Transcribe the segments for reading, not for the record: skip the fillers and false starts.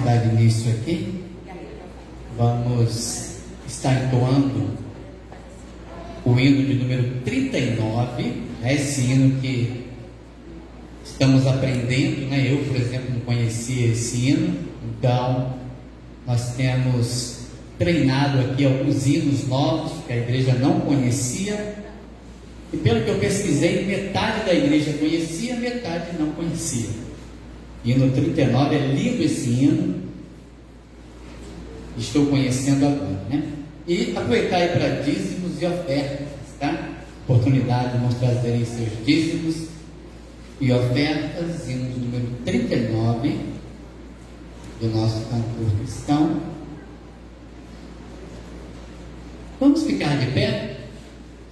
dar início aqui, vamos estar entoando o hino de número 39, né? Esse hino que estamos aprendendo, né? Eu, por exemplo, não conhecia esse hino, então nós temos treinado aqui alguns hinos novos que a igreja não conhecia, e pelo que eu pesquisei, metade da igreja conhecia, metade não conhecia. Hino 39, é lindo esse hino, estou conhecendo agora, né? E aproveitar aí para dízimos e ofertas, tá? Oportunidade de irmãos trazerem seus dízimos e ofertas, hino número 39 do nosso cantor cristão. Vamos ficar de pé?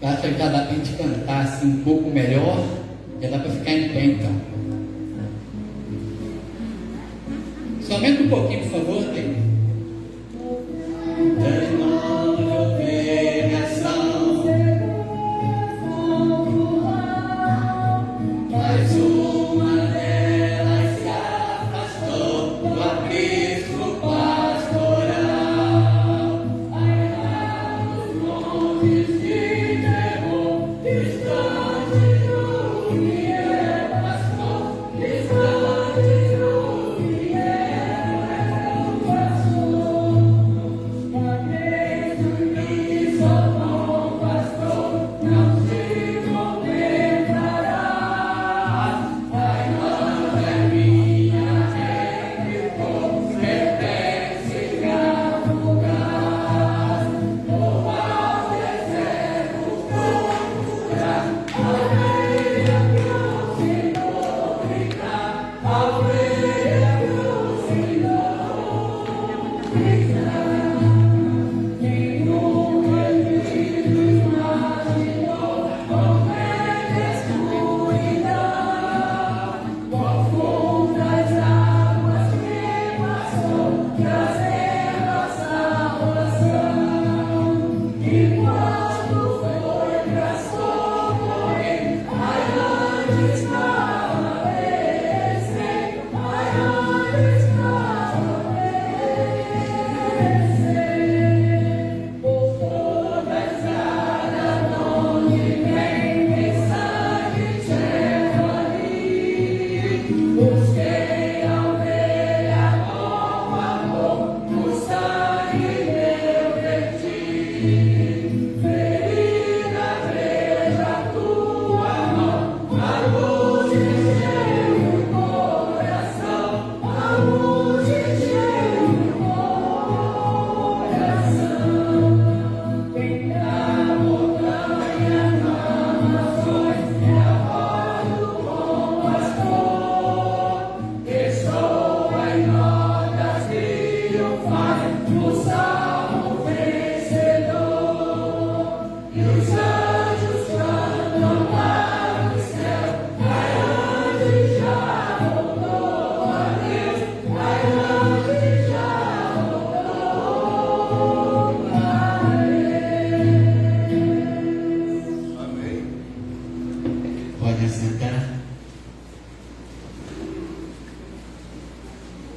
Eu acho que já dá para a gente cantar assim um pouco melhor, já dá para ficar em pé então. Somente um pouquinho, por favor, Daí.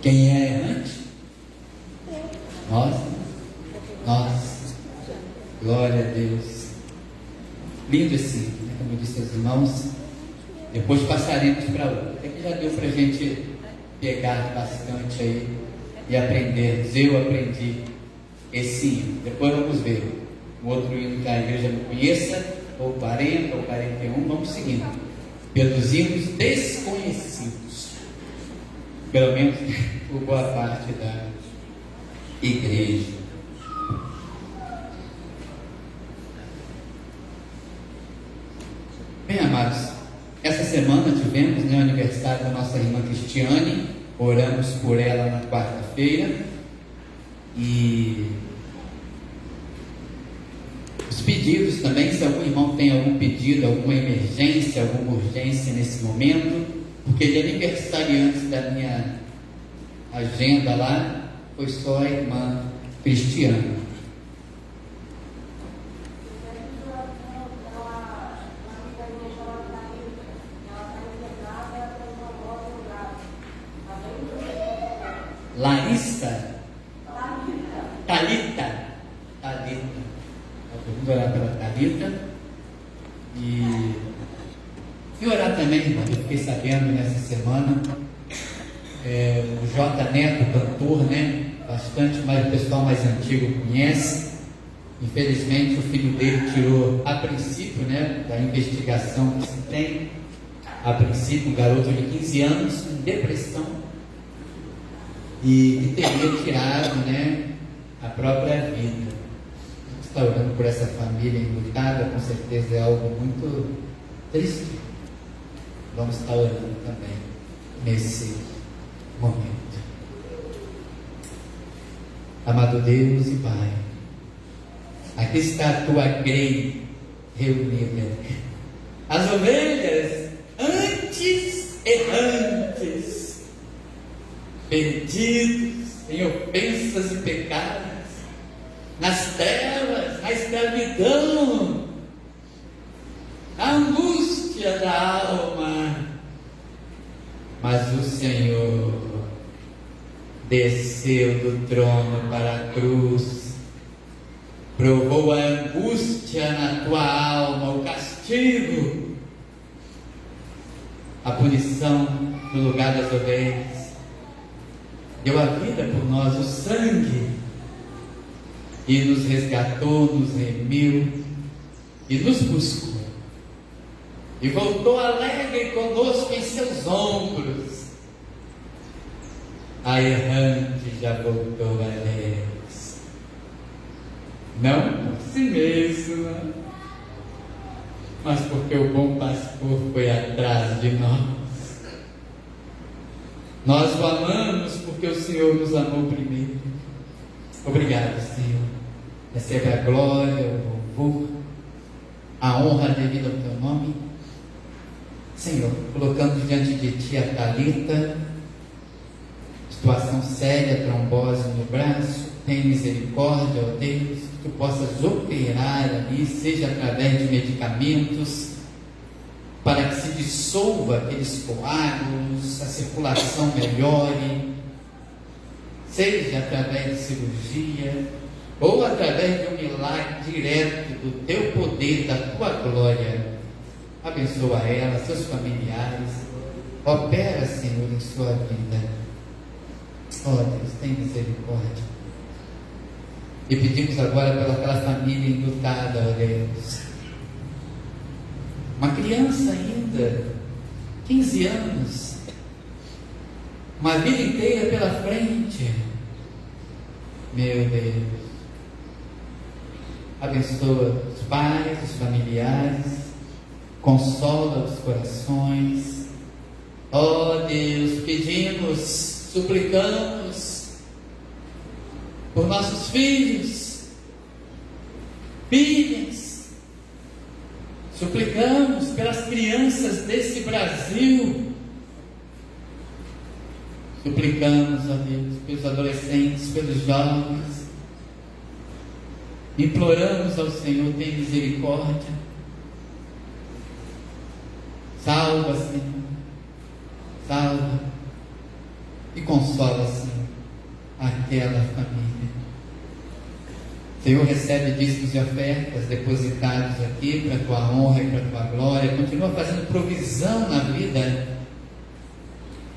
Quem é errante? Nós. Glória a Deus. Lindo esse, né? Como eu disse aos irmãos. Depois passaremos para outro. Até que já deu para a gente pegar bastante aí e aprender. Eu aprendi esse hino. Depois vamos ver o outro hino que a igreja não conheça, ou 40, ou 41. Vamos seguindo pelos hinos desconhecidos, pelo menos por boa parte da igreja. Bem, amados, essa semana tivemos, né, o aniversário da nossa irmã Cristiane. Oramos por ela na quarta-feira, e os pedidos também, se algum irmão tem algum pedido, alguma emergência, alguma urgência nesse momento, porque de aniversariantes da minha agenda lá foi só a irmã Cristiane. Larissa, Thalita. Vamos orar pela Thalita. E orar também, irmão, eu fiquei sabendo nessa semana, o J. Neto, cantor, né? Bastante, mas o pessoal mais antigo conhece. Infelizmente, o filho dele tirou, a princípio, né, da investigação que se tem, a princípio, um garoto de 15 anos, com depressão, e que teria tirado, né, a própria vida. A gente está orando por essa família enlutada, com certeza é algo muito triste. Vamos estar orando também nesse momento. Amado Deus e Pai, aqui está a tua grei reunida, as ovelhas antes errantes, perdidos em ofensas e pecados, nas trevas, na escravidão, na angústia da alma. Mas o Senhor desceu do trono para a cruz, provou a angústia na tua alma, o castigo, a punição no lugar das ovelhas, deu a vida por nós, o sangue, e nos resgatou, nos remiu e nos buscou, e voltou alegre conosco em seus ombros. A errante já voltou alegre, não por si mesma, mas porque o bom pastor foi atrás de nós. Nós o amamos porque o Senhor nos amou primeiro. Obrigado, Senhor. Recebe a glória, o louvor, a honra devida ao teu nome. Senhor, colocamos diante de ti a Thalita, situação séria, trombose no braço. Tem misericórdia, ó Deus, que tu possas operar ali, seja através de medicamentos, para que se dissolva aqueles coágulos, a circulação melhore, seja através de cirurgia, ou através de um milagre direto do teu poder, da tua glória. Abençoa ela, seus familiares, opera, Senhor, em sua vida. Ó Deus, tem misericórdia. E pedimos agora pelaquela família enlutada, ó Deus. Uma criança ainda, 15 anos, uma vida inteira pela frente. Meu Deus, abençoa os pais, os familiares, consola os corações. Ó Deus, pedimos, suplicamos por nossos filhos, filhas, suplicamos pelas crianças desse Brasil, suplicamos, ó Deus, pelos adolescentes, pelos jovens, imploramos ao Senhor, tem misericórdia, salva, Senhor, salva e consola, Senhor, aquela família. Senhor, recebe dízimos e ofertas depositados aqui para a tua honra e para a tua glória. Continua fazendo provisão na vida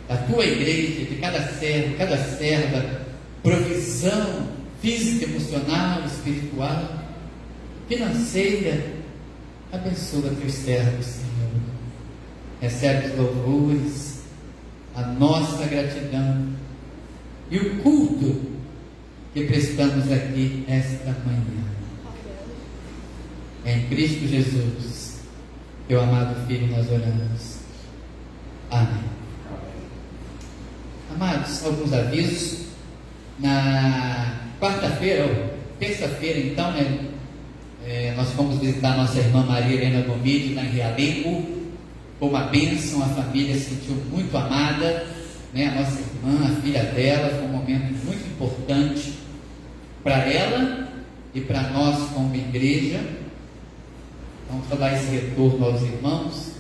da tua igreja, de cada servo, cada serva, provisão física, emocional, espiritual, financeira. Abençoa teus servos, Senhor. Recebe os louvores, a nossa gratidão e o culto que prestamos aqui esta manhã. Em Cristo Jesus, teu amado Filho, nós oramos. Amém. Amados, alguns avisos. Na quarta-feira, ou terça-feira, então, nós fomos visitar nossa irmã Maria Helena Gomide, lá em Realengo. Foi uma bênção, a família se sentiu muito amada, a nossa irmã, a filha dela. Foi um momento muito importante para ela e para nós como igreja. Vamos dar esse retorno aos irmãos.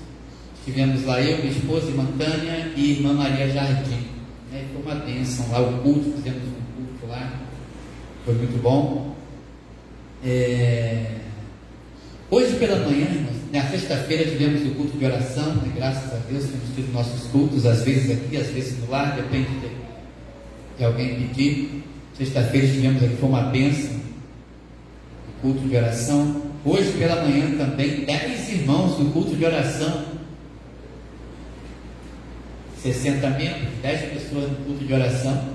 Estivemos lá eu, minha esposa, irmã Tânia e irmã Maria Jardim. né? Foi uma bênção lá, o culto, fizemos um culto lá, foi muito bom. Hoje pela manhã, irmãos, na sexta-feira tivemos o culto de oração, né? Graças a Deus temos tido nossos cultos, às vezes aqui, às vezes no lar, depende de alguém pedir. Sexta-feira tivemos aqui, foi uma bênção, o culto de oração. Hoje pela manhã também, 10 irmãos no culto de oração, 60 membros, 10 pessoas no culto de oração.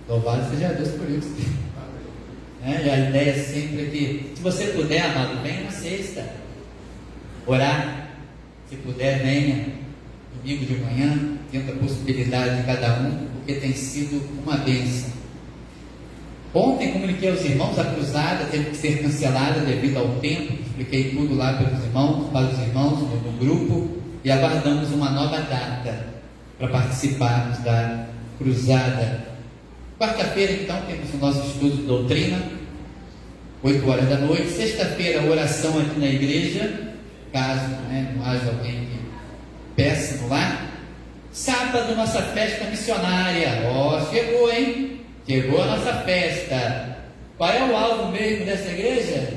Louvado seja Deus por isso. E a ideia sempre é que, se você puder, amado, venha na sexta orar. Se puder, venha domingo de manhã, tendo a possibilidade de cada um, porque tem sido uma bênção. Ontem comuniquei aos irmãos, a cruzada teve que ser cancelada devido ao tempo. Expliquei tudo lá para os irmãos no grupo, e aguardamos uma nova data para participarmos da cruzada. Quarta-feira, então, temos o nosso estudo de doutrina, 8 horas da noite. Sexta-feira, oração aqui na igreja, caso não haja alguém que peça no lar. Sábado, nossa festa missionária. Chegou, hein? Chegou a nossa festa. Qual é o alvo mesmo dessa igreja?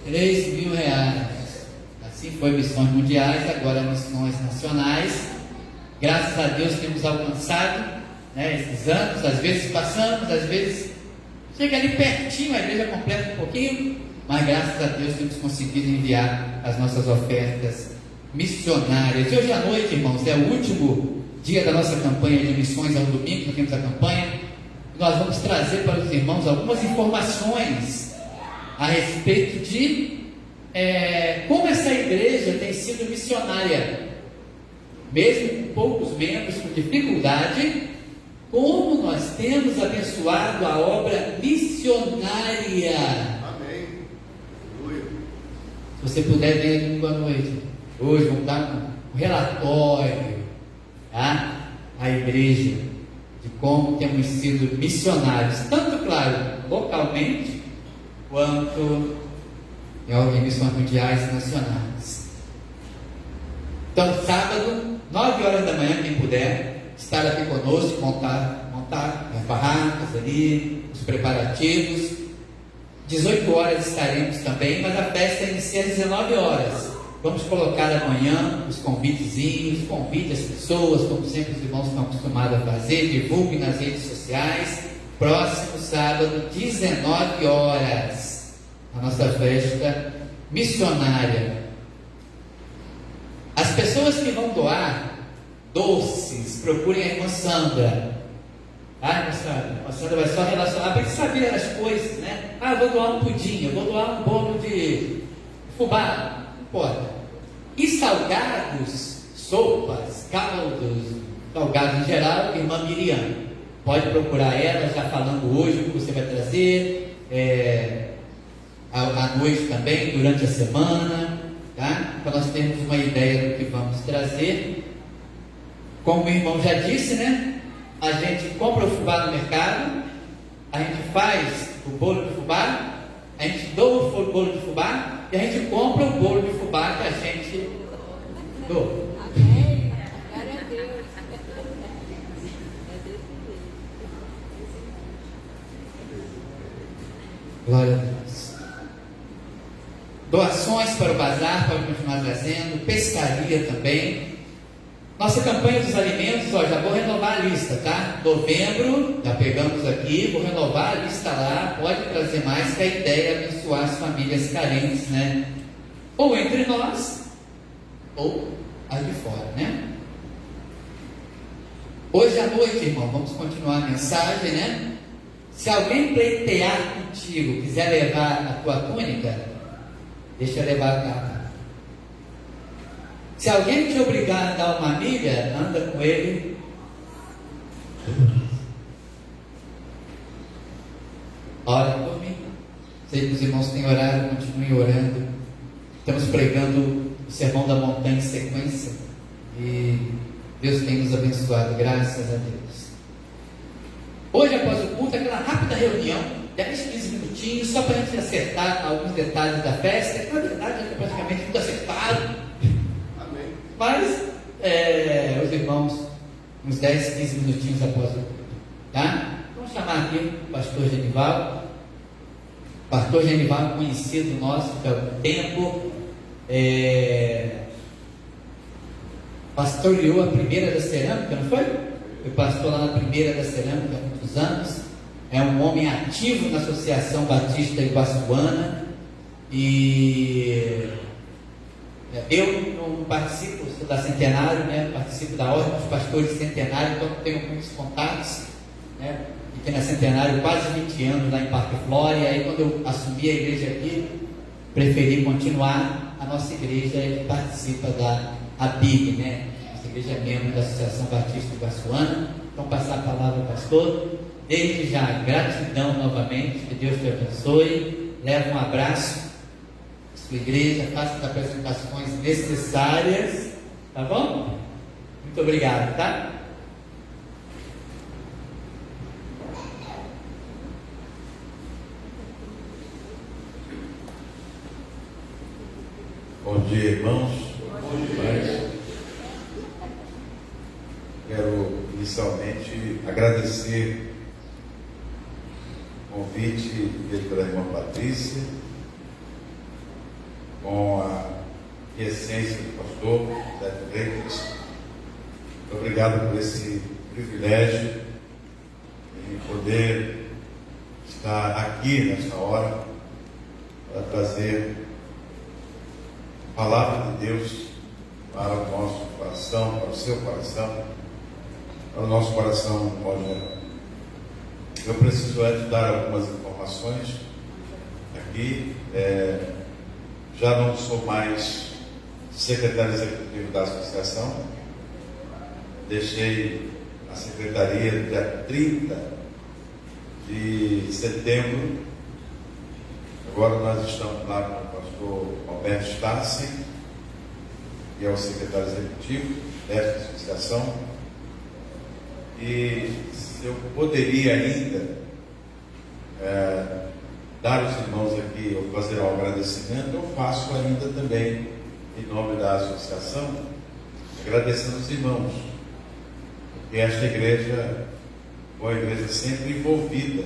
3 mil reais. Assim foi missões mundiais, agora missões nacionais. Graças a Deus temos alcançado, esses anos. Às vezes passamos, às vezes chega ali pertinho, a igreja completa um pouquinho, mas graças a Deus temos conseguido enviar as nossas ofertas missionárias. E hoje à noite, irmãos, é o último dia da nossa campanha de missões, ao domingo, nós temos a campanha. Nós vamos trazer para os irmãos algumas informações a respeito de como essa igreja tem sido missionária, mesmo com poucos membros, com dificuldade, como nós temos abençoado a obra missionária. Amém. Se você puder ver domingo à noite, hoje vamos dar um relatório, tá? À igreja, de como temos sido missionários, tanto, claro, localmente, quanto em missões mundiais e nacionais. Então, sábado, 9 horas da manhã, quem puder estar aqui conosco, montar as barracas ali, os preparativos. 18 horas estaremos também, mas a festa inicia às 19 horas. Vamos colocar amanhã os convitezinhos, convide as pessoas, como sempre os irmãos estão acostumados a fazer, divulgue nas redes sociais. Próximo sábado, 19 horas, a nossa festa missionária. As pessoas que vão doar doces, procurem a irmã Sandra. Irmã Sandra vai só relacionar para saber as coisas, né? Eu vou doar um pudim, eu vou doar um bolo de fubá, não importa. E salgados, sopas, caldos, salgados em geral, irmã Miriam. Pode procurar ela, já falando hoje o que você vai trazer, à noite também, durante a semana, tá? Então nós temos uma ideia do que vamos trazer. Como o irmão já disse, a gente compra o fubá no mercado, a gente faz o bolo de fubá, a gente doa o bolo de fubá e a gente compra o bolo de fubá que a gente doa. Amém. Glória a Deus. Glória a Deus. Doações para o bazar, pode continuar trazendo, pescaria também. Nossa campanha dos alimentos, já vou renovar a lista, tá? Novembro, já pegamos aqui, vou renovar a lista lá, pode trazer mais, que a ideia é abençoar as famílias carentes, Ou entre nós, ou as de fora, Hoje à noite, irmão, vamos continuar a mensagem, Se alguém pleitear contigo, quiser levar a tua túnica, deixa eu levar a capa. Se alguém te obrigar a dar uma milha, anda com ele. Ora por mim. Sei que os irmãos têm orado, continuem orando. Estamos pregando o Sermão da Montanha em sequência. E Deus tem nos abençoado, graças a Deus. Hoje, após o culto, aquela rápida reunião, 10, 15 minutinhos, só para a gente acertar alguns detalhes da festa. Na verdade, já está praticamente tudo acertado. Mas os irmãos uns 10, 15 minutinhos após o culto, tá? Vamos chamar aqui o pastor Genivaldo. Pastor Genivaldo, conhecido nosso há algum tempo, pastoreou a Primeira da Cerâmica, não foi? Foi pastor lá na Primeira da Cerâmica há muitos anos. É um homem ativo na Associação Batista Iguaçuana. E eu não participo, sou da Centenário, né? Participo da Ordem dos Pastores Centenário, então tenho muitos contatos, né? Fiquei na Centenário quase 20 anos lá em Parque Flora, e aí quando eu assumi a igreja aqui, preferi continuar a nossa igreja. Ele participa da ABIG, né? Nossa igreja é membro da Associação Batista Iguaçuana. Então passar a palavra ao pastor. Desde já, gratidão novamente, que Deus te abençoe. Leva um abraço à sua igreja, faça as apresentações necessárias, tá bom? Muito obrigado, tá? Bom dia, irmãos. Bom dia. Quero inicialmente agradecer o convite feito pela irmã Patrícia, com a essência do pastor Zé Freitas. Muito obrigado por esse privilégio de poder estar aqui nesta hora para trazer a palavra de Deus para o nosso coração, para o seu coração, para o nosso coração moderno. Eu preciso antes dar algumas informações aqui. Já não sou mais secretário executivo da associação. Deixei a secretaria no dia 30 de setembro. Agora nós estamos lá com o pastor Alberto Stassi, que é o secretário executivo desta associação. E se eu poderia ainda dar aos irmãos aqui, ou fazer um agradecimento, eu faço ainda também em nome da associação, agradecendo os irmãos, porque esta igreja foi uma igreja sempre envolvida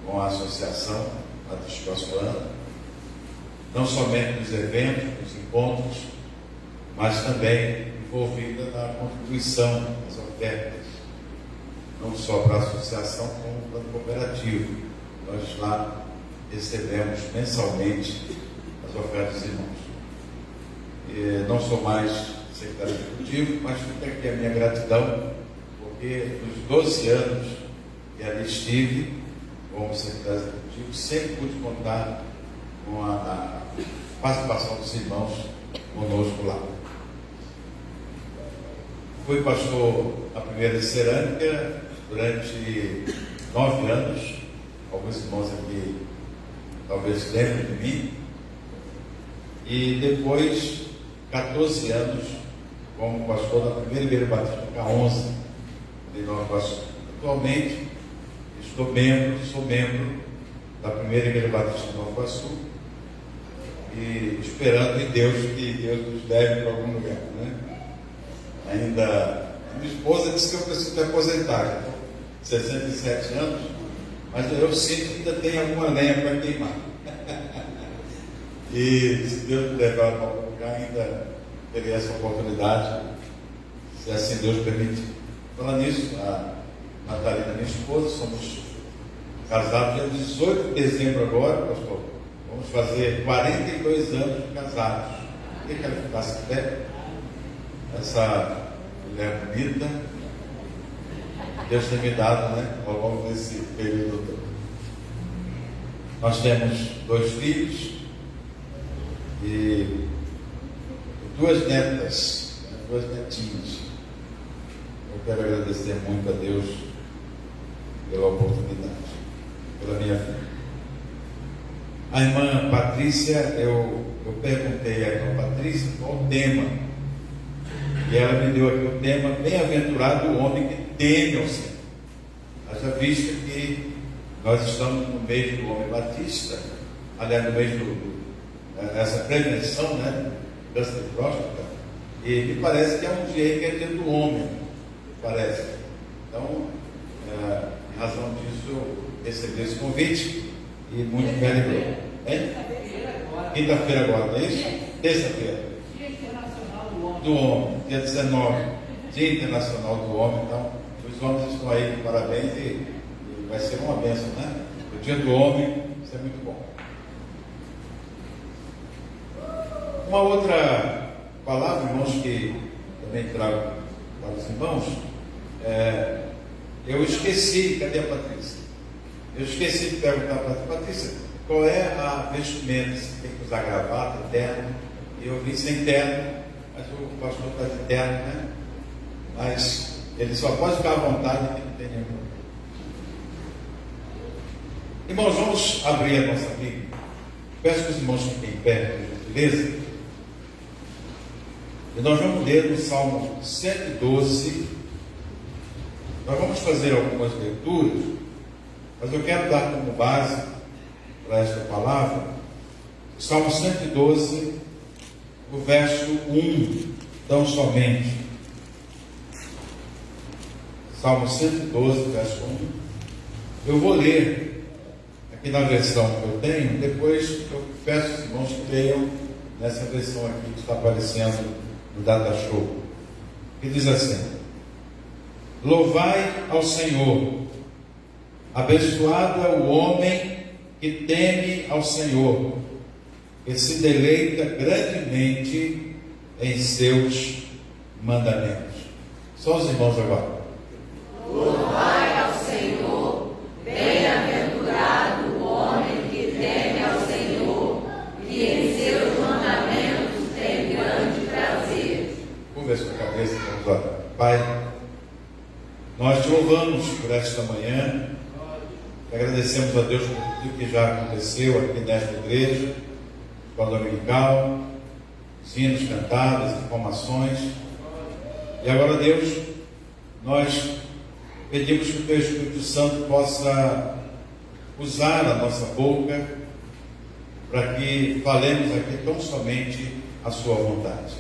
com a associação Batista Iguaçuana, não somente nos eventos, nos encontros, mas também envolvida na contribuição das ofertas, não só para a associação, como para o cooperativo. Nós lá recebemos mensalmente as ofertas dos irmãos. Não sou mais secretário executivo, mas fica aqui a minha gratidão, porque nos 12 anos que ali estive como secretário executivo, sempre pude contar com a participação dos irmãos conosco lá. Fui pastor a Primeira de Cerâmica durante 9 anos. Alguns irmãos aqui talvez lembrem de mim. E depois 14 anos como pastor da Primeira Igreja Batista K11 de Nova Iguaçu. Atualmente sou membro da Primeira Igreja Batista de Nova Iguaçu, e esperando em Deus que Deus nos leve para algum lugar, né? Ainda minha esposa disse que eu preciso me aposentar, 67 anos, mas eu sinto que ainda tem alguma lenha para queimar. E se Deus me levar para algum lugar, ainda terei essa oportunidade, se assim Deus permitir. Falando nisso, a Natalina, minha esposa, somos casados dia 18 de dezembro agora, pastor. Vamos fazer 42 anos de casados. Queria que ela ficasse de pé. Essa mulher bonita, Deus tem me dado, né, ao longo desse período todo. Nós temos 2 filhos e 2 netas, 2 netinhas. Eu quero agradecer muito a Deus pela oportunidade, pela minha vida. A irmã Patrícia, eu perguntei à irmã Patrícia qual o tema, e ela me deu aqui o tema: bem-aventurado o homem que teme ao Senhor. Haja vista que nós estamos no mês do homem batista, aliás, no mês essa prevenção, né, câncer de próstata, e me parece que é um dia que é dia do homem. parece. Então, em razão disso, eu recebi esse convite e muito me alegrou. Quinta-feira agora, não é isso? Terça-feira. Dia Internacional do Homem. Do Homem, dia 19, Dia Internacional do Homem. Então, os homens estão aí de parabéns e vai ser uma bênção, né? O Dia do Homem, isso é muito bom. Uma outra palavra, irmãos, que também trago para os irmãos, eu esqueci, cadê a Patrícia? Eu esqueci de perguntar para a Patrícia qual é a vestimenta, se tem que usar gravata, terno. Eu vim sem terno, mas o pastor está de terno, né? Mas ele só pode ficar à vontade que não tem nenhum. Irmãos, vamos abrir a nossa Bíblia. Peço que os irmãos fiquem em pé, por gentileza. E nós vamos ler no Salmo 112. Nós vamos fazer algumas leituras, mas eu quero dar como base para esta palavra o Salmo 112, o verso 1, tão somente. Salmo 112, verso 1. Eu vou ler aqui na versão que eu tenho, depois eu peço aos irmãos que leiam nessa versão aqui que está aparecendo no Data Show, que diz assim: louvai ao Senhor, abençoado é o homem que teme ao Senhor, que se deleita grandemente em seus mandamentos. Só os irmãos agora. Louvai ao Senhor, bem-aventurado o homem que teme ao Senhor, e em seus mandamentos tem grande prazer. Curva a sua cabeça, vamos orar. Pai, nós te louvamos por esta manhã, agradecemos a Deus por tudo que já aconteceu aqui nesta igreja, escola dominical, os hinos cantados, as informações. E agora, Deus, nós pedimos que o Teu Espírito Santo possa usar a nossa boca para que falemos aqui tão somente a Sua vontade.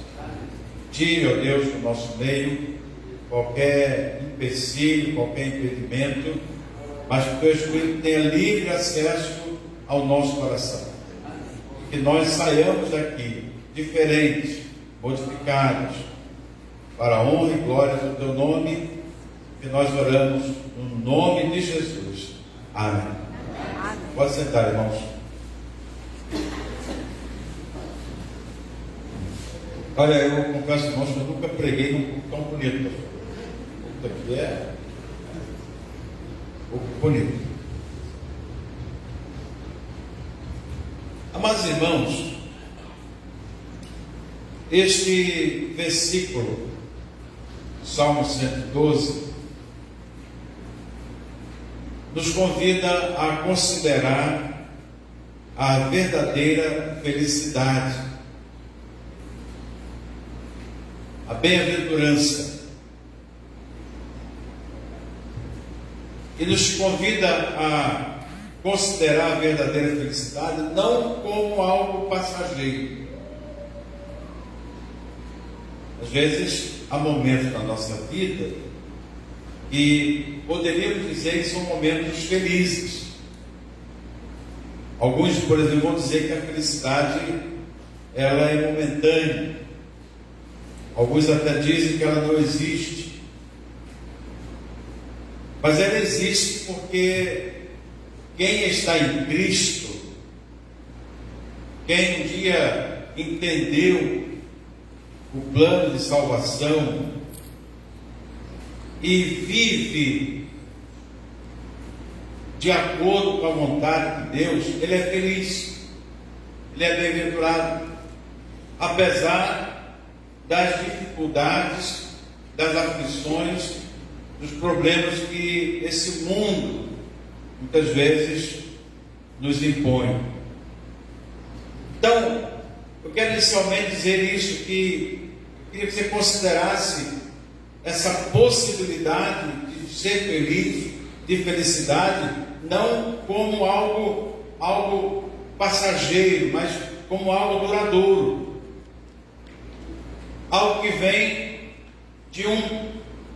Tire, ó Deus, do nosso meio qualquer empecilho, qualquer impedimento, mas que o Teu Espírito tenha livre acesso ao nosso coração. Que nós saiamos daqui diferentes, modificados, para a honra e glória do Teu nome, que nós oramos no nome de Jesus. Amém. Pode sentar, irmãos. Olha, eu confesso, irmãos, que eu nunca preguei num pouco tão bonito. Isso aqui é um pouco bonito. Amados irmãos, este versículo, Salmo 112, nos convida a considerar a verdadeira felicidade, a bem-aventurança, e nos convida a considerar a verdadeira felicidade não como algo passageiro. Às vezes há momentos na nossa vida que poderíamos dizer que são momentos felizes. Alguns, por exemplo, vão dizer que a felicidade ela é momentânea. Alguns até dizem que ela não existe. Mas ela existe porque quem está em Cristo, quem um dia entendeu o plano de salvação e vive de acordo com a vontade de Deus, ele é feliz, ele é bem-aventurado, apesar das dificuldades, das aflições, dos problemas que esse mundo muitas vezes nos impõe. Então, eu quero inicialmente dizer isso, que eu queria que você considerasse essa possibilidade de ser feliz, de felicidade, não como algo passageiro, mas como algo duradouro, algo que vem de um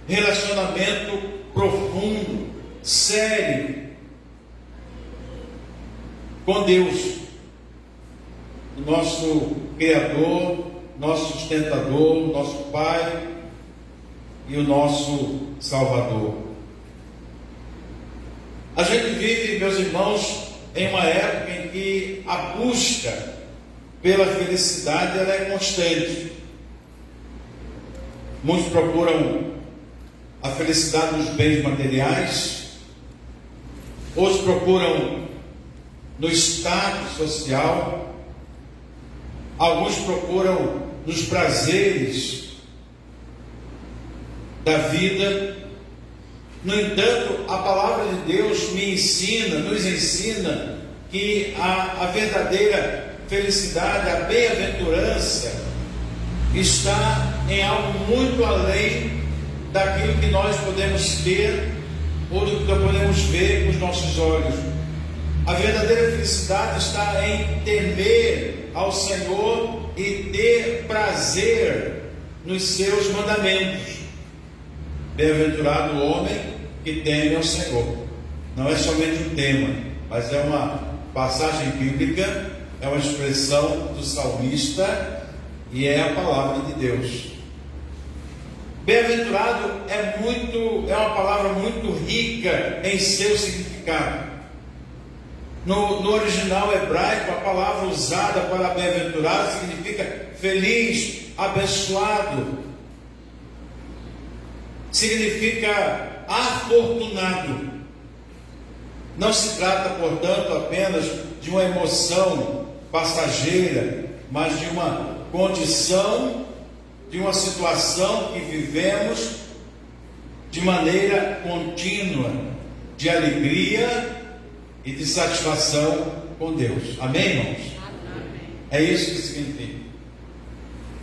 relacionamento profundo, sério com Deus, o nosso Criador, nosso sustentador, nosso Pai e o nosso Salvador. A gente vive, meus irmãos, em uma época em que a busca pela felicidade ela é constante. Muitos procuram a felicidade nos bens materiais, outros procuram no status social, alguns procuram nos prazeres da vida. No entanto, a palavra de Deus nos ensina que a verdadeira felicidade, a bem-aventurança, está em algo muito além daquilo que nós podemos ter ou do que podemos ver com os nossos olhos. A verdadeira felicidade está em temer ao Senhor e ter prazer nos seus mandamentos. Bem-aventurado o homem que teme ao Senhor. Não é somente um tema, mas é uma passagem bíblica, é uma expressão do salmista e é a palavra de Deus. Bem-aventurado é uma palavra muito rica em seu significado. No original hebraico, a palavra usada para bem-aventurado significa feliz, abençoado, significa afortunado. Não se trata, portanto, apenas de uma emoção passageira, mas de uma condição, de uma situação que vivemos de maneira contínua, de alegria e de satisfação com Deus. Amém, irmãos? Amém. É isso que significa.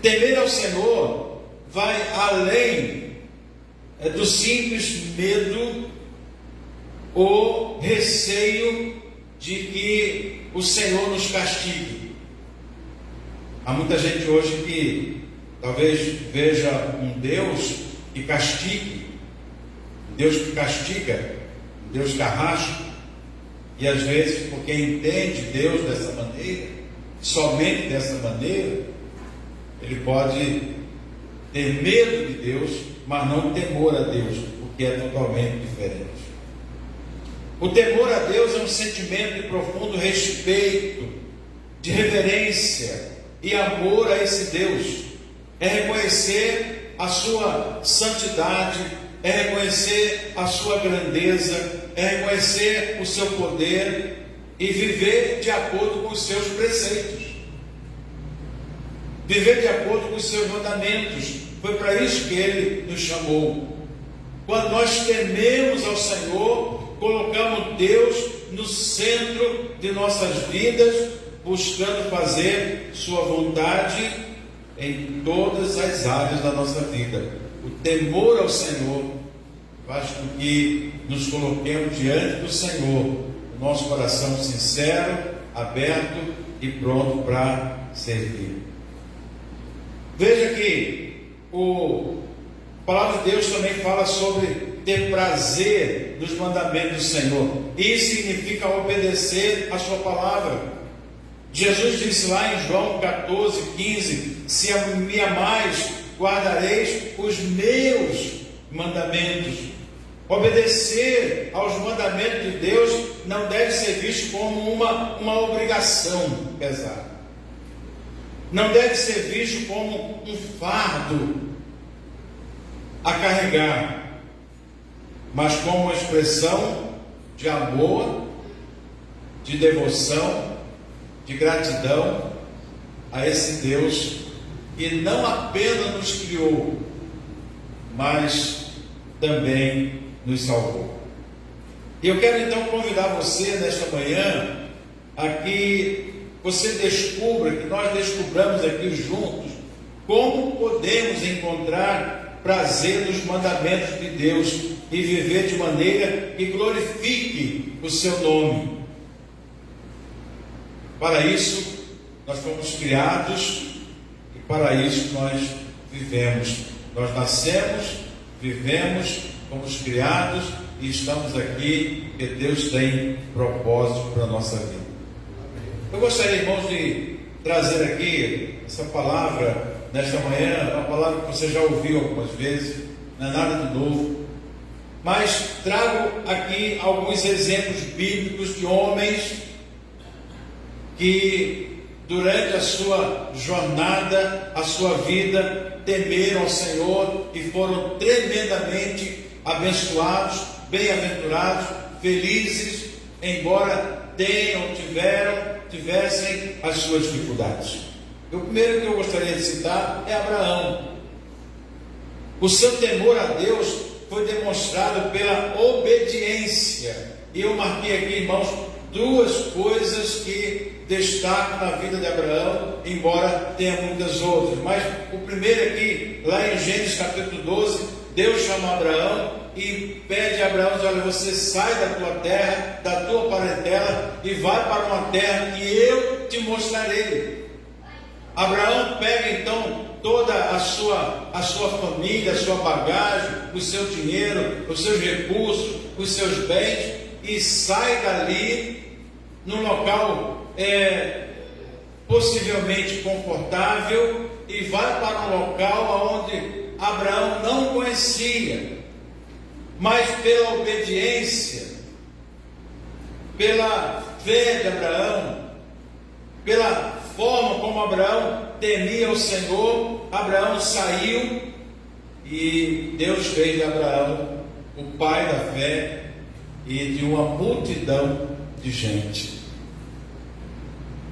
Temer ao Senhor vai além do simples medo ou receio de que o Senhor nos castigue. Há muita gente hoje que talvez veja um Deus que castigue, um Deus que castiga, um Deus carrasco, e às vezes, porque entende Deus dessa maneira, somente dessa maneira, ele pode ter medo de Deus, mas não temor a Deus, o que é totalmente diferente. O temor a Deus é um sentimento de profundo respeito, de reverência e amor a esse Deus. É reconhecer a sua santidade, é reconhecer a sua grandeza, é reconhecer o seu poder e viver de acordo com os seus preceitos, viver de acordo com os seus mandamentos. Foi para isso que Ele nos chamou. Quando nós tememos ao Senhor, colocamos Deus no centro de nossas vidas, buscando fazer Sua vontade em todas as áreas da nossa vida. O temor ao Senhor faz com que nos coloquemos diante do Senhor, o nosso coração sincero, aberto e pronto para servir. Veja que a palavra de Deus também fala sobre ter prazer nos mandamentos do Senhor. Isso significa obedecer a sua palavra. Jesus disse lá em João 14:15: se me amais, guardareis os meus mandamentos. Obedecer aos mandamentos de Deus não deve ser visto como uma obrigação pesada. Não deve ser visto como um fardo a carregar, mas como uma expressão de amor, de devoção, de gratidão a esse Deus que não apenas nos criou, mas também nos salvou. E eu quero então convidar você nesta manhã a que você descubra, que nós descubramos aqui juntos, como podemos encontrar prazer nos mandamentos de Deus e viver de maneira que glorifique o seu nome. Para isso, nós fomos criados e para isso nós vivemos. Nós nascemos, vivemos, fomos criados e estamos aqui porque Deus tem propósito para a nossa vida. Eu gostaria, irmãos, de trazer aqui essa palavra nesta manhã, uma palavra que você já ouviu algumas vezes, não é nada de novo, mas trago aqui alguns exemplos bíblicos de homens que durante a sua jornada, a sua vida, temeram ao Senhor e foram tremendamente abençoados, bem-aventurados, felizes, embora tivessem as suas dificuldades. O primeiro que eu gostaria de citar é Abraão. O seu temor a Deus foi demonstrado pela obediência. E eu marquei aqui, irmãos, duas coisas que destacam na vida de Abraão, embora tenha muitas outras. Mas o primeiro aqui, lá em Gênesis capítulo 12, Deus chama Abraão e pede a Abraão: olha, você sai da tua terra, da tua parentela e vai para uma terra que eu te mostrarei. Abraão pega então toda a sua família, a sua bagagem, o seu dinheiro, os seus recursos, os seus bens, e sai dali num local possivelmente confortável e vai para um local onde Abraão não conhecia, mas pela obediência, pela fé de Abraão, pela forma como Abraão temia o Senhor, Abraão saiu e Deus fez de Abraão o pai da fé e de uma multidão de gente.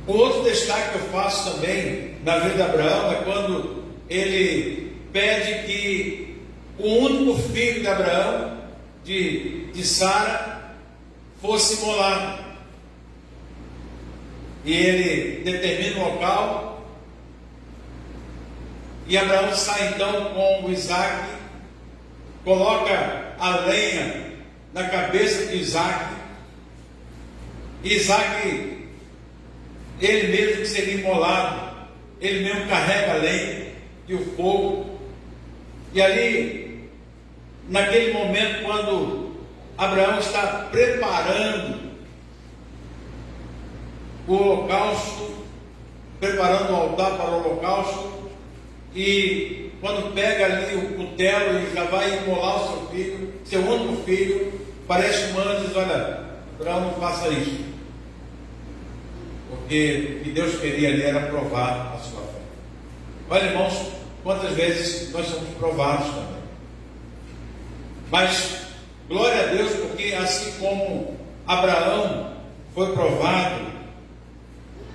O outro destaque que eu faço também na vida de Abraão é quando ele pede que o único filho de Abraão, de Sara, fosse imolado. E ele determina o local, e Abraão sai então com o Isaac, coloca a lenha na cabeça de Isaac. Isaac, ele mesmo que seria imolado, ele mesmo carrega a lenha e o fogo. E ali, naquele momento, quando Abraão está preparando o holocausto, preparando o altar para o holocausto, e quando pega ali o cutelo e já vai imolar o seu filho, seu único filho, parece um anjo e diz: olha, Abraão, não faça isso, porque o que Deus queria ali era provar a sua fé. Olha, irmãos, quantas vezes nós somos provados também. Mas glória a Deus, porque assim como Abraão foi provado,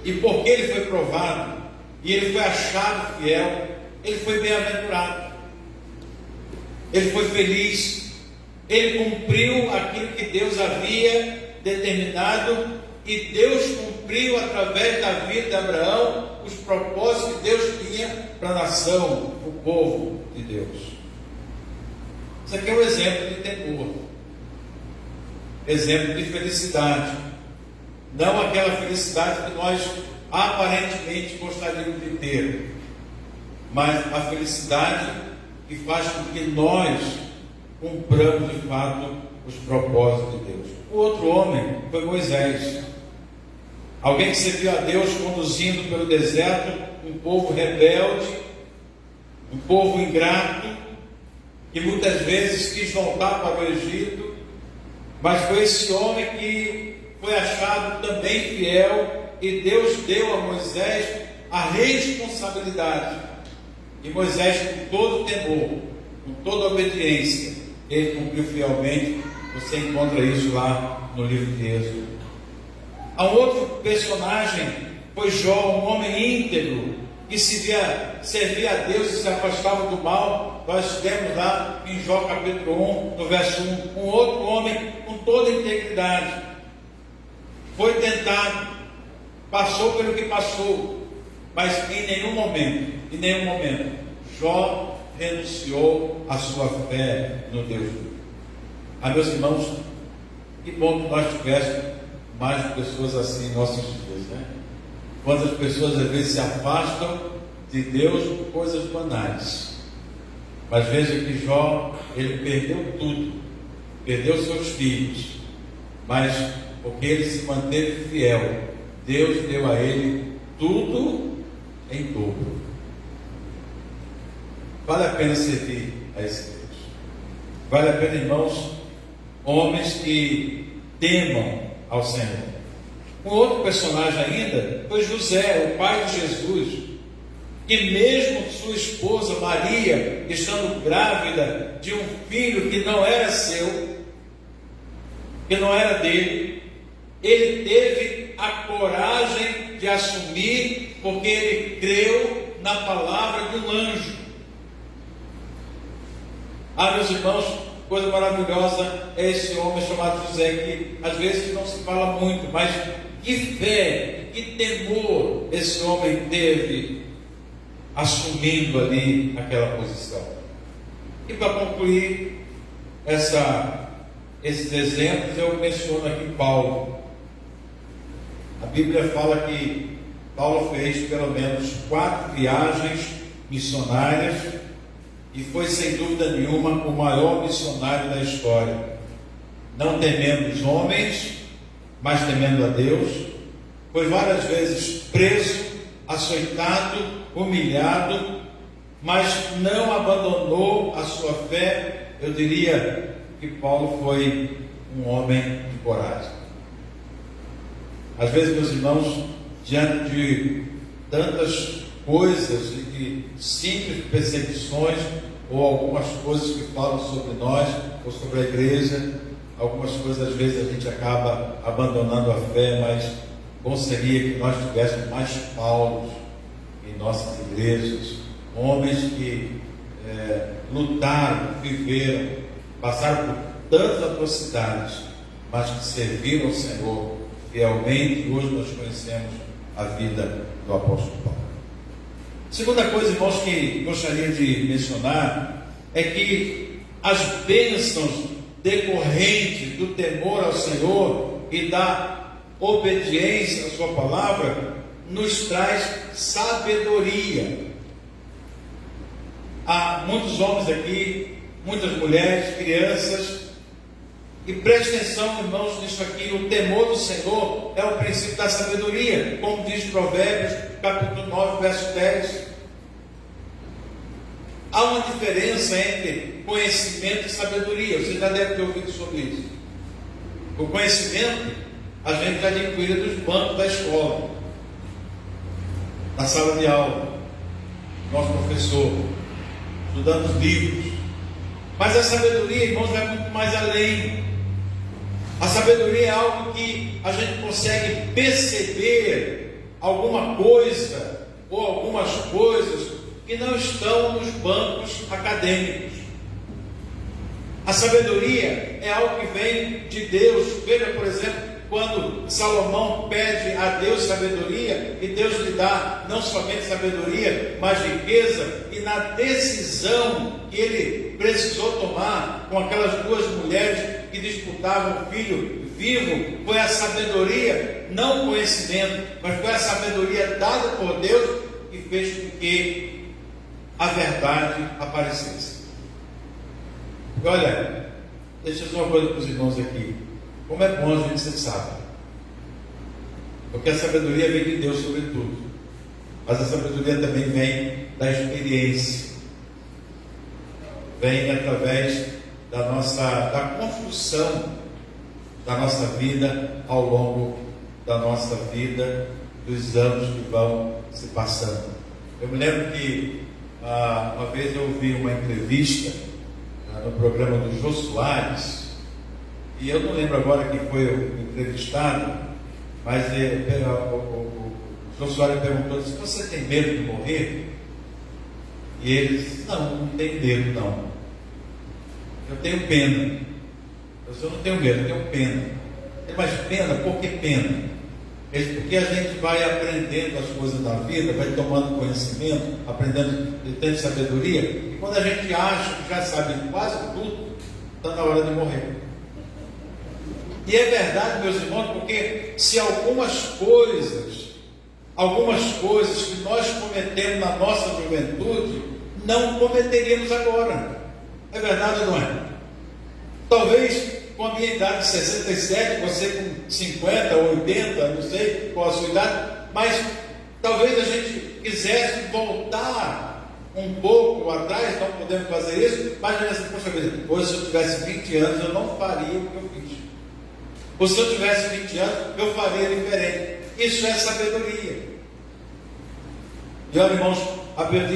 e porque ele foi provado e ele foi achado fiel, ele foi bem-aventurado, ele foi feliz, ele cumpriu aquilo que Deus havia determinado, e Deus cumpriu através da vida de Abraão os propósitos que Deus tinha para a nação, o povo de Deus. Isso aqui é um exemplo de temor, exemplo de felicidade, não aquela felicidade que nós aparentemente gostaríamos de ter, mas a felicidade que faz com que nós cumpramos de fato os propósitos de Deus. O outro homem foi Moisés, alguém que serviu a Deus conduzindo pelo deserto um povo rebelde, um povo ingrato, que muitas vezes quis voltar para o Egito, mas foi esse homem que foi achado também fiel, e Deus deu a Moisés a responsabilidade. E Moisés, com todo temor, com toda obediência, ele cumpriu fielmente. Você encontra isso lá no livro de Êxodo. Há um outro personagem, foi Jó, um homem íntegro, que servia a Deus e se afastava do mal. Nós temos lá em Jó capítulo 1, no verso 1, um outro homem com toda integridade, foi tentado, passou pelo que passou, mas em nenhum momento, Jó renunciou à sua fé no Deus vivo. Meus irmãos, que bom que nós tivéssemos mais pessoas assim em nossos dias, né? Quantas pessoas às vezes se afastam de Deus por coisas banais. Mas veja que Jó ele perdeu tudo, perdeu seus filhos, mas porque ele se manteve fiel, Deus deu a ele tudo em dobro. Vale a pena servir a esse Deus. Vale a pena, irmãos, homens que temam ao Senhor. Um outro personagem ainda foi José, o pai de Jesus, que mesmo sua esposa Maria, estando grávida de um filho que não era seu, que não era dele, ele teve a coragem de assumir, porque ele creu na palavra de um anjo. Meus irmãos, coisa maravilhosa é esse homem chamado José, que às vezes não se fala muito, mas que fé, que temor esse homem teve assumindo ali aquela posição. E para concluir esses exemplos, eu menciono aqui Paulo. A Bíblia fala que Paulo fez pelo menos 4 viagens missionárias e foi sem dúvida nenhuma o maior missionário da história, não temendo os homens, mas temendo a Deus. Foi várias vezes preso, açoitado, humilhado, mas não abandonou a sua fé. Eu diria que Paulo foi um homem de coragem. Às vezes, meus irmãos, diante de tantas coisas e de simples perseguições, ou algumas coisas que falam sobre nós, ou sobre a igreja, algumas coisas às vezes a gente acaba abandonando a fé, mas bom seria que nós tivéssemos mais Paulos em nossas igrejas, homens que lutaram, viveram, passaram por tantas atrocidades, mas que serviram ao Senhor fielmente, e hoje nós conhecemos a vida do apóstolo Paulo. Segunda coisa, irmãos, que gostaria de mencionar é que as bênçãos decorrentes do temor ao Senhor e da obediência à sua palavra nos traz sabedoria. Há muitos homens aqui, muitas mulheres, crianças, e preste atenção, irmãos, nisso aqui. O temor do Senhor é o princípio da sabedoria, como diz Provérbios, capítulo 9, verso 10. Há uma diferença entre conhecimento e sabedoria. Você já deve ter ouvido sobre isso. O conhecimento a gente já adquire dos bancos da escola, na sala de aula, nosso professor, estudando os livros. Mas a sabedoria, irmãos, vai muito mais além. A sabedoria é algo que a gente consegue perceber alguma coisa ou algumas coisas que não estão nos bancos acadêmicos. A sabedoria é algo que vem de Deus. Veja, por exemplo, quando Salomão pede a Deus sabedoria, e Deus lhe dá não somente sabedoria, mas riqueza, e na decisão que ele precisou tomar com aquelas 2 mulheres que disputavam o filho vivo, foi a sabedoria, não o conhecimento, mas foi a sabedoria dada por Deus que fez com que a verdade aparecesse. E olha, deixa eu dizer uma coisa para os irmãos aqui. Como é bom a gente ser sábio, porque a sabedoria vem de Deus sobre tudo, mas a sabedoria também vem da experiência, vem através da construção da nossa vida ao longo da nossa vida, dos anos que vão se passando. Eu me lembro que uma vez eu ouvi uma entrevista no programa do Jô Soares, e eu não lembro agora quem foi o entrevistado, mas o Jô Soares perguntou: se você tem medo de morrer? E ele disse: não tenho medo, não. Eu tenho pena. Eu não tenho medo, eu tenho pena. Mas pena, por que pena? Porque a gente vai aprendendo as coisas da vida, vai tomando conhecimento, aprendendo, tendo sabedoria, e quando a gente acha que já sabe quase tudo, está na hora de morrer. E é verdade, meus irmãos, porque se algumas coisas que nós cometemos na nossa juventude, não cometeríamos agora. É verdade ou não é? Talvez com a minha idade de 67, você com 50 ou 80, não sei qual a sua idade, mas talvez a gente quisesse voltar um pouco atrás, não podemos fazer isso, mas poxa vida, hoje se eu tivesse 20 anos eu não faria o que eu fiz. Ou se eu tivesse 20 anos, eu faria diferente. Isso é sabedoria. E olha, irmãos,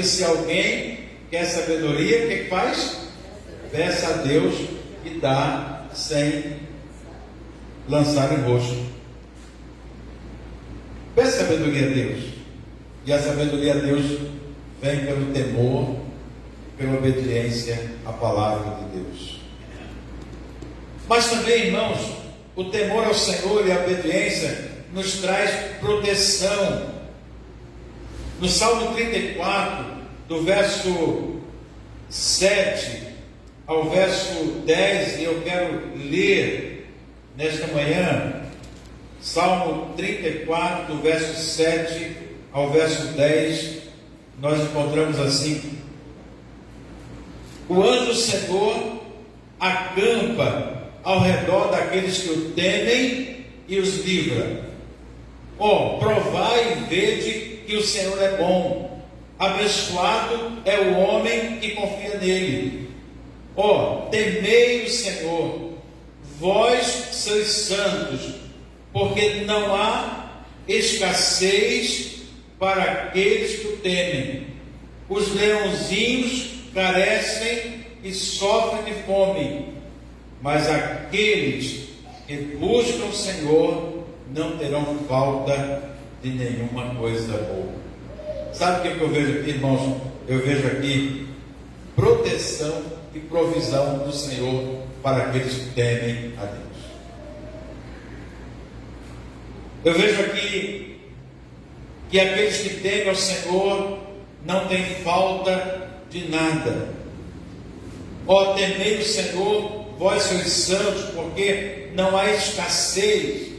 se alguém quer sabedoria, o que faz? Peça a Deus e dá sem lançar em rosto. Peça sabedoria a Deus. E a sabedoria a Deus vem pelo temor, pela obediência à palavra de Deus. Mas também, irmãos, o temor ao Senhor e a obediência nos traz proteção. No Salmo 34, do verso 7 ao verso 10, e eu quero ler nesta manhã, Salmo 34, do verso 7 ao verso 10, nós encontramos assim: o anjo do Senhor acampa ao redor daqueles que o temem e os livra. Provai e vede que o Senhor é bom, abençoado é o homem que confia nele. Temei o Senhor, vós seus santos, porque não há escassez para aqueles que o temem. Os leãozinhos carecem e sofrem de fome, mas aqueles que buscam o Senhor não terão falta de nenhuma coisa boa. Sabe o que eu vejo aqui, irmãos? Eu vejo aqui proteção e provisão do Senhor para aqueles que temem a Deus. Eu vejo aqui que aqueles que temem ao Senhor não têm falta de nada. Temei o Senhor, vós sois santos, porque não há escassez,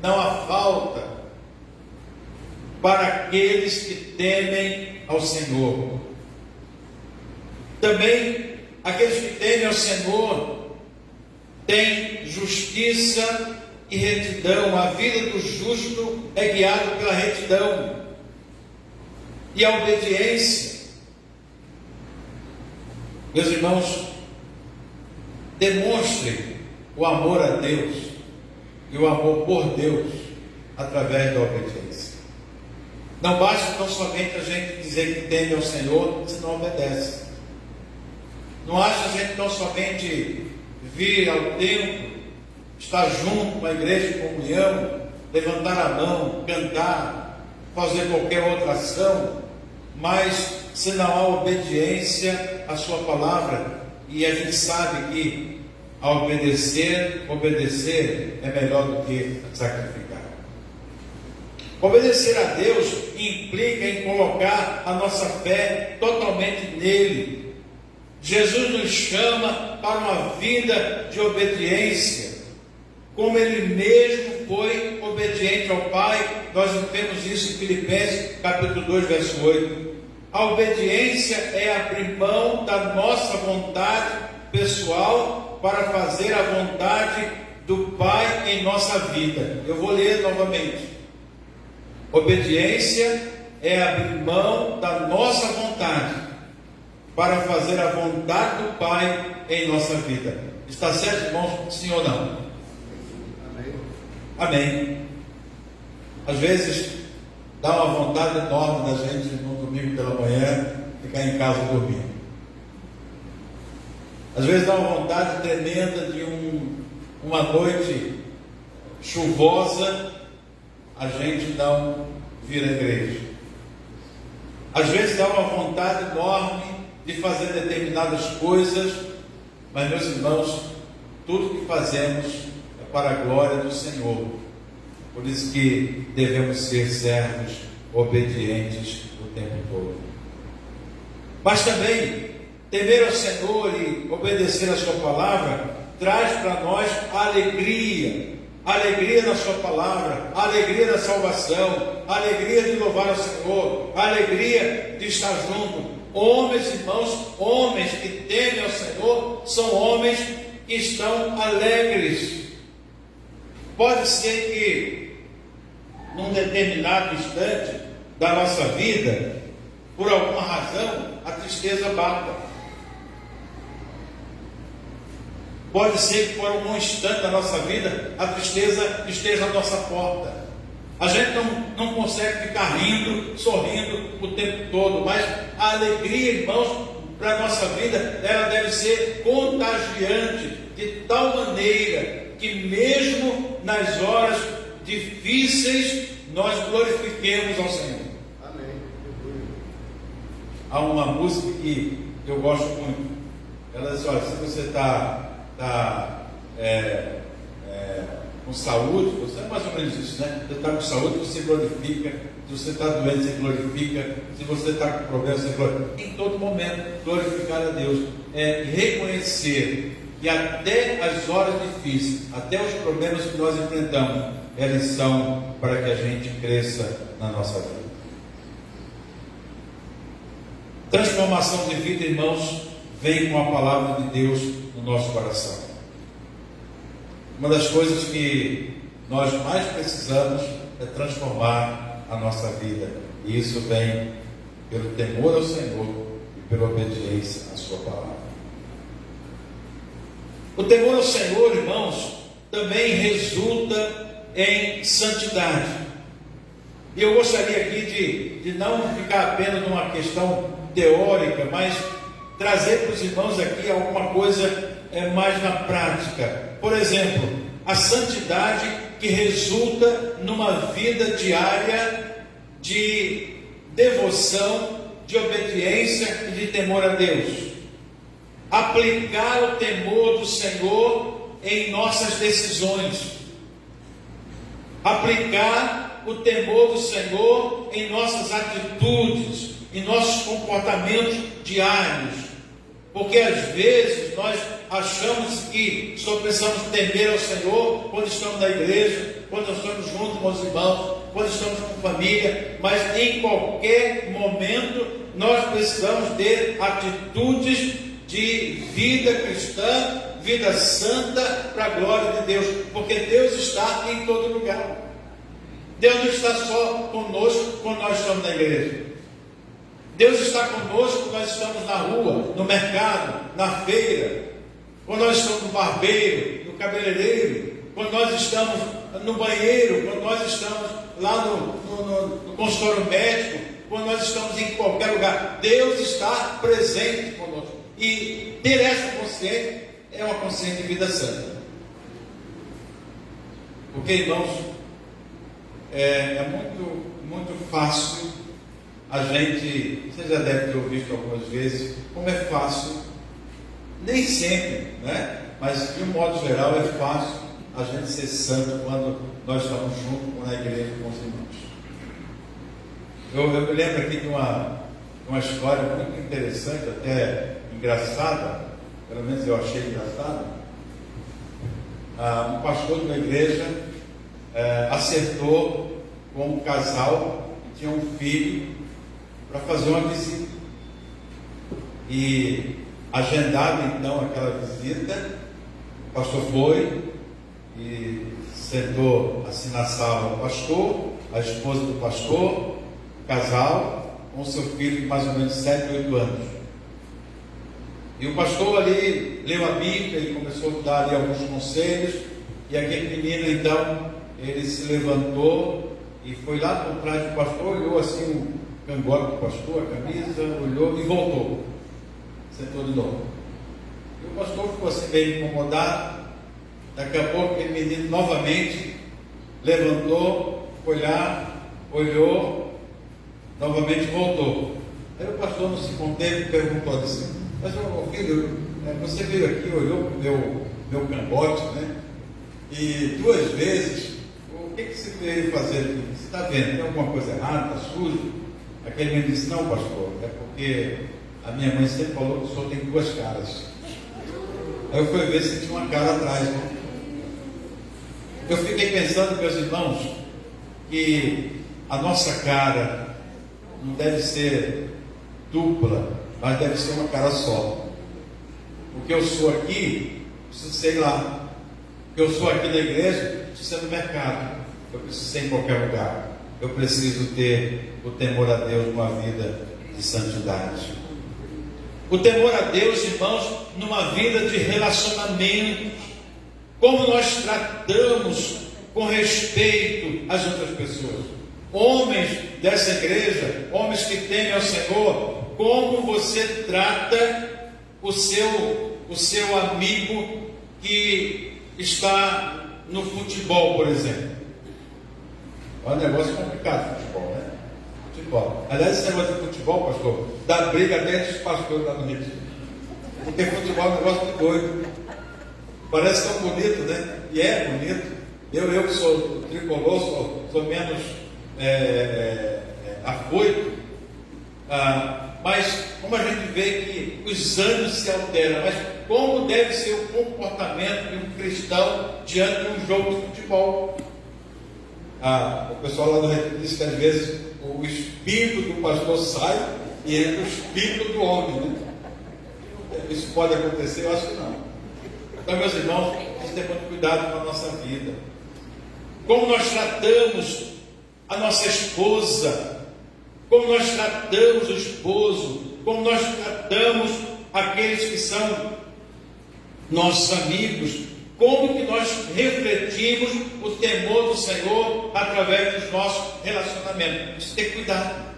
não há falta para aqueles que temem ao Senhor. Também aqueles que temem ao Senhor têm justiça e retidão. A vida do justo é guiada pela retidão e a obediência. Meus irmãos, demonstre o amor a Deus e o amor por Deus através da obediência. Não basta tão somente a gente dizer que teme ao Senhor se não obedece. Não acha a gente tão somente vir ao templo, estar junto com a igreja de comunhão, levantar a mão, cantar, fazer qualquer outra ação, mas se não há obediência à sua palavra, e a gente sabe que ao obedecer é melhor do que sacrificar. Obedecer a Deus implica em colocar a nossa fé totalmente nele. Jesus nos chama para uma vida de obediência, como ele mesmo foi obediente ao Pai. Nós vemos isso em Filipenses capítulo 2, verso 8. A obediência é abrir mão da nossa vontade pessoal para fazer a vontade do Pai em nossa vida. Eu vou ler novamente. Obediência é abrir mão da nossa vontade para fazer a vontade do Pai em nossa vida. Está certo, irmãos? Sim ou não? Amém. Amém. Às vezes dá uma vontade enorme da gente no domingo pela manhã ficar em casa dormindo. Às vezes dá uma vontade tremenda de uma noite chuvosa a gente não vir à igreja. Às vezes dá uma vontade enorme de fazer determinadas coisas, mas, meus irmãos, tudo que fazemos é para a glória do Senhor. Por isso que devemos ser servos obedientes o tempo todo. Mas também, temer ao Senhor e obedecer a sua palavra traz para nós alegria. Alegria na sua palavra, alegria da salvação, alegria de louvar o Senhor, alegria de estar junto. Homens, irmãos, homens que temem ao Senhor, são homens que estão alegres. Pode ser que, num determinado instante da nossa vida, por alguma razão, a tristeza bata. Pode ser que por algum instante da nossa vida, a tristeza esteja à nossa porta. A gente não consegue ficar rindo, sorrindo o tempo todo, mas a alegria, irmãos, para a nossa vida, ela deve ser contagiante, de tal maneira que mesmo nas horas difíceis, nós glorifiquemos ao Senhor. Amém. Há uma música que eu gosto muito. Ela diz: olha, se você está com saúde, você é mais ou menos isso, né? Você está com saúde, você glorifica. Se você está doente, você glorifica. Se você está com problema, você glorifica. Em todo momento, glorificar a Deus é reconhecer que até as horas difíceis, até os problemas que nós enfrentamos, eles são para que a gente cresça na nossa vida. Transformação de vida, irmãos, vem com a palavra de Deus no nosso coração. Uma das coisas que nós mais precisamos é transformar a nossa vida. E isso vem pelo temor ao Senhor e pela obediência à sua palavra. O temor ao Senhor, irmãos, também resulta em santidade. E eu gostaria aqui de não ficar apenas numa questão teórica, mas trazer para os irmãos aqui alguma coisa mais na prática. Por exemplo, a santidade que resulta numa vida diária de devoção, de obediência e de temor a Deus. Aplicar o temor do Senhor em nossas decisões. Aplicar o temor do Senhor em nossas atitudes, em nossos comportamentos diários. Porque às vezes nós achamos que só precisamos temer ao Senhor quando estamos na igreja, quando estamos juntos com os irmãos, quando estamos com família, mas em qualquer momento nós precisamos ter atitudes de vida cristã, vida santa, para a glória de Deus, porque Deus está em todo lugar. Deus não está só conosco quando nós estamos na igreja. Deus está conosco quando nós estamos na rua, no mercado, na feira, quando nós estamos no barbeiro, no cabeleireiro, quando nós estamos no banheiro, quando nós estamos lá no consultório médico, quando nós estamos em qualquer lugar. Deus está presente conosco. E ter essa consciência é uma consciência de vida santa. Porque, irmãos, é muito fácil a gente, você já deve ter ouvido algumas vezes, como é fácil, nem sempre, né? Mas de um modo geral é fácil a gente ser santo quando nós estamos juntos na igreja com os irmãos. Eu me lembro aqui de uma história muito interessante, até engraçada, pelo menos eu achei engraçada. Um pastor de uma igreja acertou com um casal que tinha um filho para fazer uma visita. E agendado então aquela visita, o pastor foi e sentou assim na sala o pastor, a esposa do pastor, o casal, com seu filho de mais ou menos 7, 8 anos. E o pastor ali leu a Bíblia, ele começou a dar ali alguns conselhos, e aquele menino então, ele se levantou e foi lá por trás do pastor, olhou assim o cangote do pastor, a camisa, olhou e voltou. Sentou de novo. E o pastor ficou assim bem incomodado. Daqui a pouco aquele menino novamente levantou, foi lá, olhou, novamente voltou. Aí o pastor não se conteve e perguntou assim: mas meu filho, você veio aqui, olhou para o meu cangote, né? E 2 vezes, o que você veio fazer aqui? Você está vendo, tem alguma coisa errada, está sujo? Aquele menino disse: não, pastor, é porque a minha mãe sempre falou que o senhor tem 2 caras. Aí eu fui ver se tinha uma cara atrás, né? Eu fiquei pensando, meus irmãos, que a nossa cara não deve ser dupla, mas deve ser uma cara só. O que eu sou aqui, preciso ser lá. O que eu sou aqui na igreja, preciso ser no mercado. Eu preciso ser em qualquer lugar. Eu preciso ter o temor a Deus numa vida de santidade. O temor a Deus, irmãos, numa vida de relacionamentos. Como nós tratamos com respeito as outras pessoas. Homens dessa igreja, homens que temem ao Senhor, como você trata o seu amigo que está no futebol, por exemplo. É um negócio complicado, futebol, né? Futebol. Aliás, esse negócio de futebol, pastor, dá briga até entre os pastores lá no Rio. Porque futebol é um negócio de doido. Parece tão bonito, né? E é bonito. Eu que sou tricolor, sou menos afoito. Mas como a gente vê que os anos se alteram, mas como deve ser o comportamento de um cristão diante de um jogo de futebol? O pessoal lá do Retiro diz que às vezes o espírito do pastor sai e entra o espírito do homem, né? Isso pode acontecer? Eu acho que não. Então, meus irmãos, temos que ter muito cuidado com a nossa vida. Como nós tratamos a nossa esposa, como nós tratamos o esposo, como nós tratamos aqueles que são nossos amigos, como que nós refletimos o temor do Senhor através dos nossos relacionamentos. Precisa ter cuidado.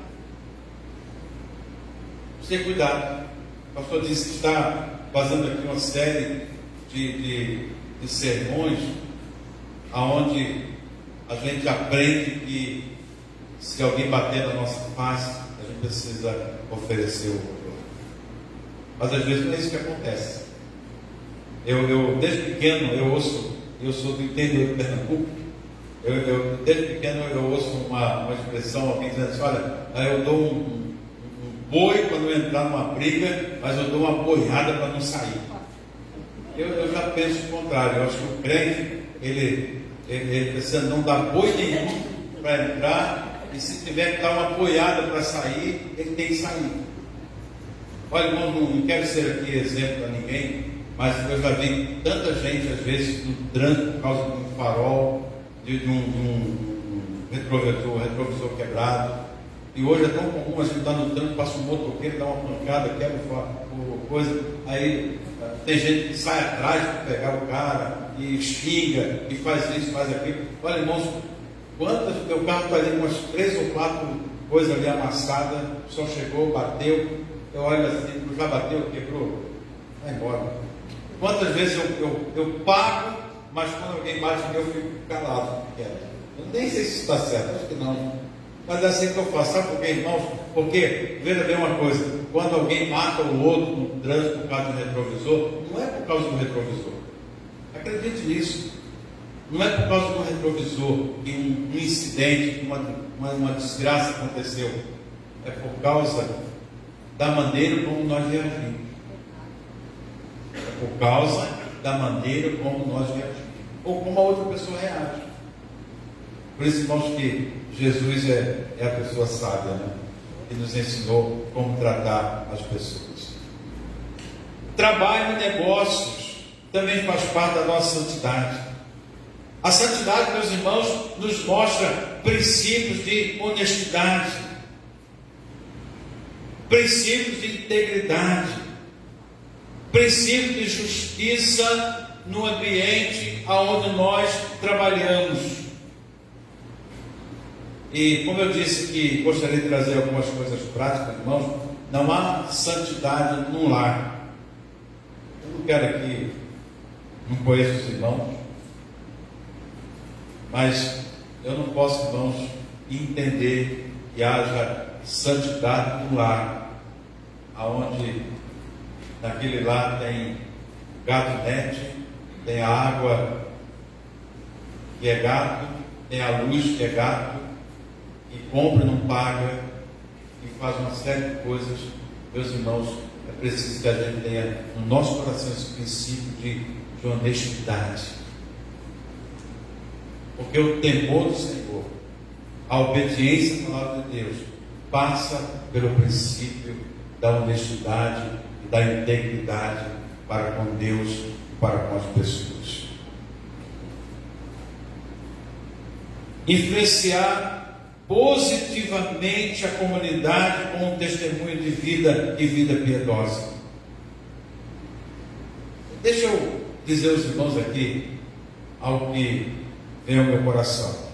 Precisa ter cuidado. O pastor disse que está fazendo aqui uma série de sermões aonde a gente aprende que se alguém bater na nossa face, a gente precisa oferecer o perdão. Mas às vezes não é isso que acontece. Eu desde pequeno, eu sou do interior de Pernambuco, desde pequeno eu ouço uma expressão, alguém dizendo assim: olha, eu dou um boi para não entrar numa briga, mas eu dou uma boiada para não sair. Eu já penso o contrário. Eu acho que o crente, ele precisa não dar boi nenhum para entrar, e se tiver que dar uma boiada para sair, ele tem que sair. Olha, irmão, não quero ser aqui exemplo para ninguém, mas eu já vi tanta gente, às vezes, no trânsito por causa de um farol, de um retrovisor quebrado. E hoje é tão comum, a gente está no trânsito, passa um motoqueiro, dá uma pancada, quebra coisa, aí tem gente que sai atrás para pegar o cara e xinga, e faz isso, faz aquilo. Olha, irmãos, meu carro está ali com umas 3 ou 4 coisas ali amassadas, só chegou, bateu, eu olho assim, já bateu, quebrou, vai embora. Quantas vezes eu pago, mas quando alguém bate em mim, eu fico calado, quieto. Eu nem sei se isso está certo, acho que não. Mas é assim que eu faço. Sabe por quê, irmãos? Porque, veja bem uma coisa: quando alguém mata o outro no trânsito por causa do retrovisor, não é por causa do retrovisor. Acredite nisso. Não é por causa do retrovisor que um incidente, uma desgraça aconteceu. É por causa da maneira como nós reagimos. É por causa da maneira como nós reagimos. Ou como a outra pessoa reage. Por isso, irmãos, que Jesus é a pessoa sábia, né? Que nos ensinou como tratar as pessoas. Trabalho e negócios também faz parte da nossa santidade. A santidade, meus irmãos, nos mostra princípios de honestidade, princípios de integridade, princípios de justiça no ambiente onde nós trabalhamos. E como eu disse que gostaria de trazer algumas coisas práticas, irmãos, não há santidade num lar. Eu não quero aqui, não conheço os irmãos, mas eu não posso, irmãos, entender que haja santidade no lar, aonde naquele lar tem gato-net, tem a água que é gato, tem a luz que é gato, e compra, não paga, e faz uma série de coisas. Meus irmãos, é preciso que a gente tenha no nosso coração esse princípio de honestidade, porque o temor do Senhor, a obediência à palavra de Deus, passa pelo princípio da honestidade e da integridade para com Deus e para com as pessoas. Influenciar positivamente a comunidade com um testemunho de vida e vida piedosa. Deixa eu dizer aos irmãos aqui algo que vem ao meu coração.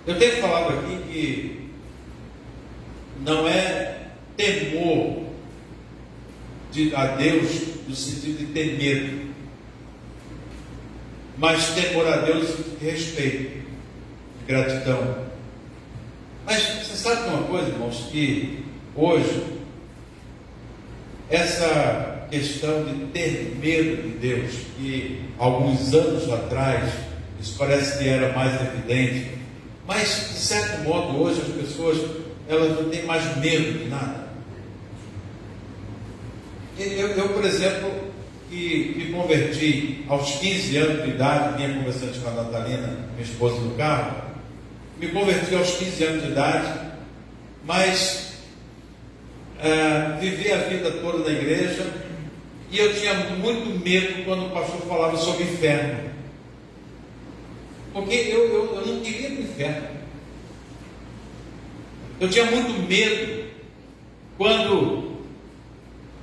Eu tenho falado aqui que não é temor a Deus no sentido de ter medo, mas temor a Deus de respeito, de gratidão. Mas você sabe uma coisa, irmãos, que hoje essa questão de ter medo de Deus, que alguns anos atrás isso parece que era mais evidente, mas de certo modo hoje as pessoas elas não têm mais medo de nada. Eu, por exemplo, que me converti aos 15 anos de idade, vinha conversando com a Natalina, minha esposa, no carro, me converti aos 15 anos de idade, mas vivi a vida toda na igreja, e eu tinha muito medo quando o pastor falava sobre inferno, porque eu não queria ir para o inferno. Eu tinha muito medo quando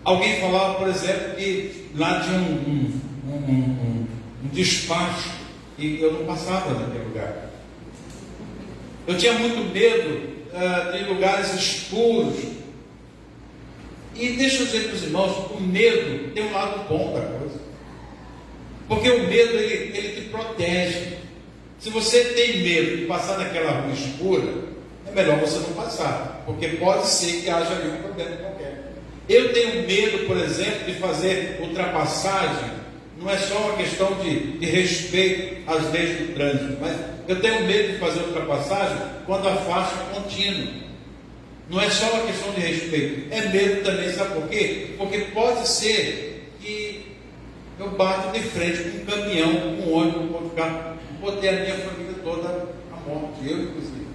alguém falava, por exemplo, que lá tinha um despacho e eu não passava naquele lugar. Eu tinha muito medo de lugares escuros. E deixa eu dizer para os irmãos, o medo tem um lado bom da coisa. Porque o medo, ele te protege. Se você tem medo de passar naquela rua escura, é melhor você não passar, porque pode ser que haja ali um problema qualquer. Eu tenho medo, por exemplo, de fazer ultrapassagem. Não é só uma questão de respeito às leis do trânsito, mas eu tenho medo de fazer ultrapassagem quando a faixa é contínua. Não é só uma questão de respeito, é medo também, sabe por quê? Porque pode ser que eu bato de frente com um caminhão, com um ônibus, com um carro, botei a minha família toda à morte, eu inclusive.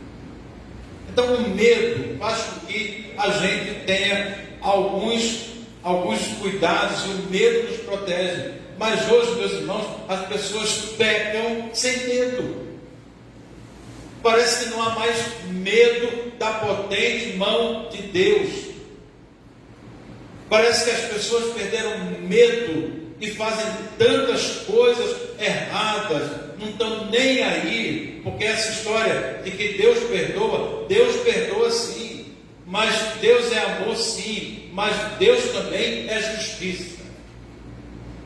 Então o medo faz com que a gente tenha alguns cuidados, e o medo nos protege. Mas hoje, meus irmãos, as pessoas pecam sem medo. Parece que não há mais medo da potente mão de Deus. Parece que as pessoas perderam medo e fazem tantas coisas erradas, não estão nem aí, porque essa história de que Deus perdoa sim, mas Deus é amor sim, mas Deus também é justiça.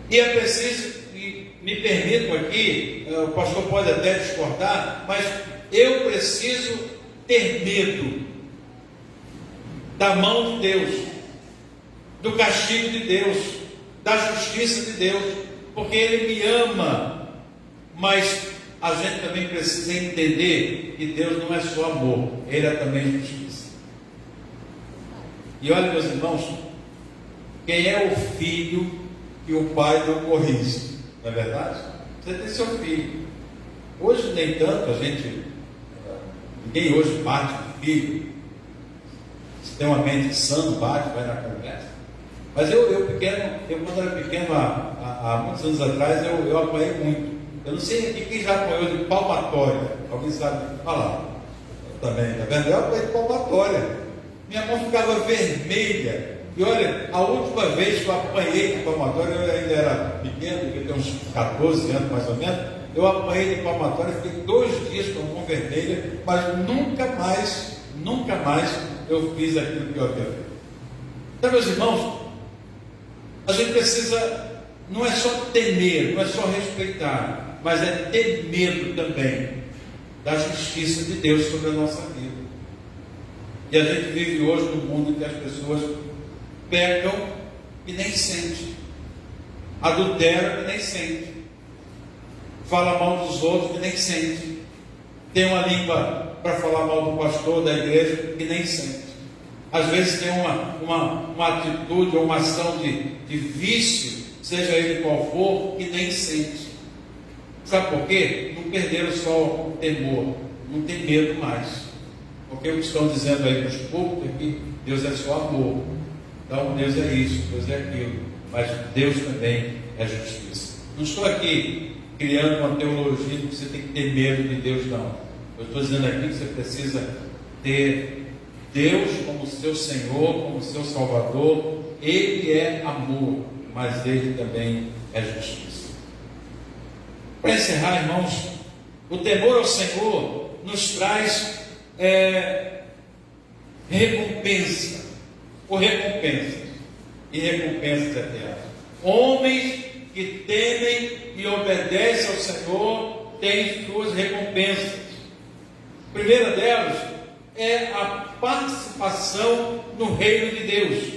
E é preciso, e me permitam aqui, o pastor pode até discordar, mas eu preciso ter medo da mão de Deus, do castigo de Deus, da justiça de Deus, porque Ele me ama, mas a gente também precisa entender que Deus não é só amor, Ele é também justiça. E olha, meus irmãos, quem é o filho que o pai não corrige? Não é verdade? Você tem seu filho. Hoje nem tanto, ninguém hoje bate com filho. Se tem uma mente sã, bate, vai na conversa. Mas eu quando era pequeno, há muitos anos atrás, eu apanhei muito. Eu não sei aqui quem já apanhou de palmatória. Alguém sabe? Olha lá. Eu também, tá vendo? Eu apanhei de palmatória. Minha mão ficava vermelha. E olha, a última vez que eu apanhei de palmatória, eu ainda era pequeno, eu tinha uns 14 anos mais ou menos. Eu apanhei de palmatória, fiquei 2 dias com a mão vermelha, mas nunca mais eu fiz aquilo que eu havia feito. Então, meus irmãos, a gente precisa, não é só temer, não é só respeitar, mas é ter medo também da justiça de Deus sobre a nossa vida. E a gente vive hoje num mundo em que as pessoas pecam e nem sentem, adulteram e nem sentem, fala mal dos outros e nem sente, tem uma língua para falar mal do pastor, da igreja, e nem sente. Às vezes tem uma atitude ou uma ação de vício, seja ele qual for, e nem sente. Sabe por quê? Não perderam só o temor, não tem medo mais. Porque o que estão dizendo aí para os públicos aqui, Deus é só amor. Então Deus é isso, Deus é aquilo. Mas Deus também é justiça. Não estou aqui criando uma teologia que você tem que ter medo de Deus, não. Eu estou dizendo aqui que você precisa ter Deus como seu Senhor, como seu Salvador. Ele é amor, mas Ele também é justiça. Para encerrar, irmãos, o temor ao Senhor nos traz recompensa, ou recompensas, e recompensas eternas. Homens que temem e obedecem ao Senhor têm suas recompensas. A primeira delas é a participação no reino de Deus.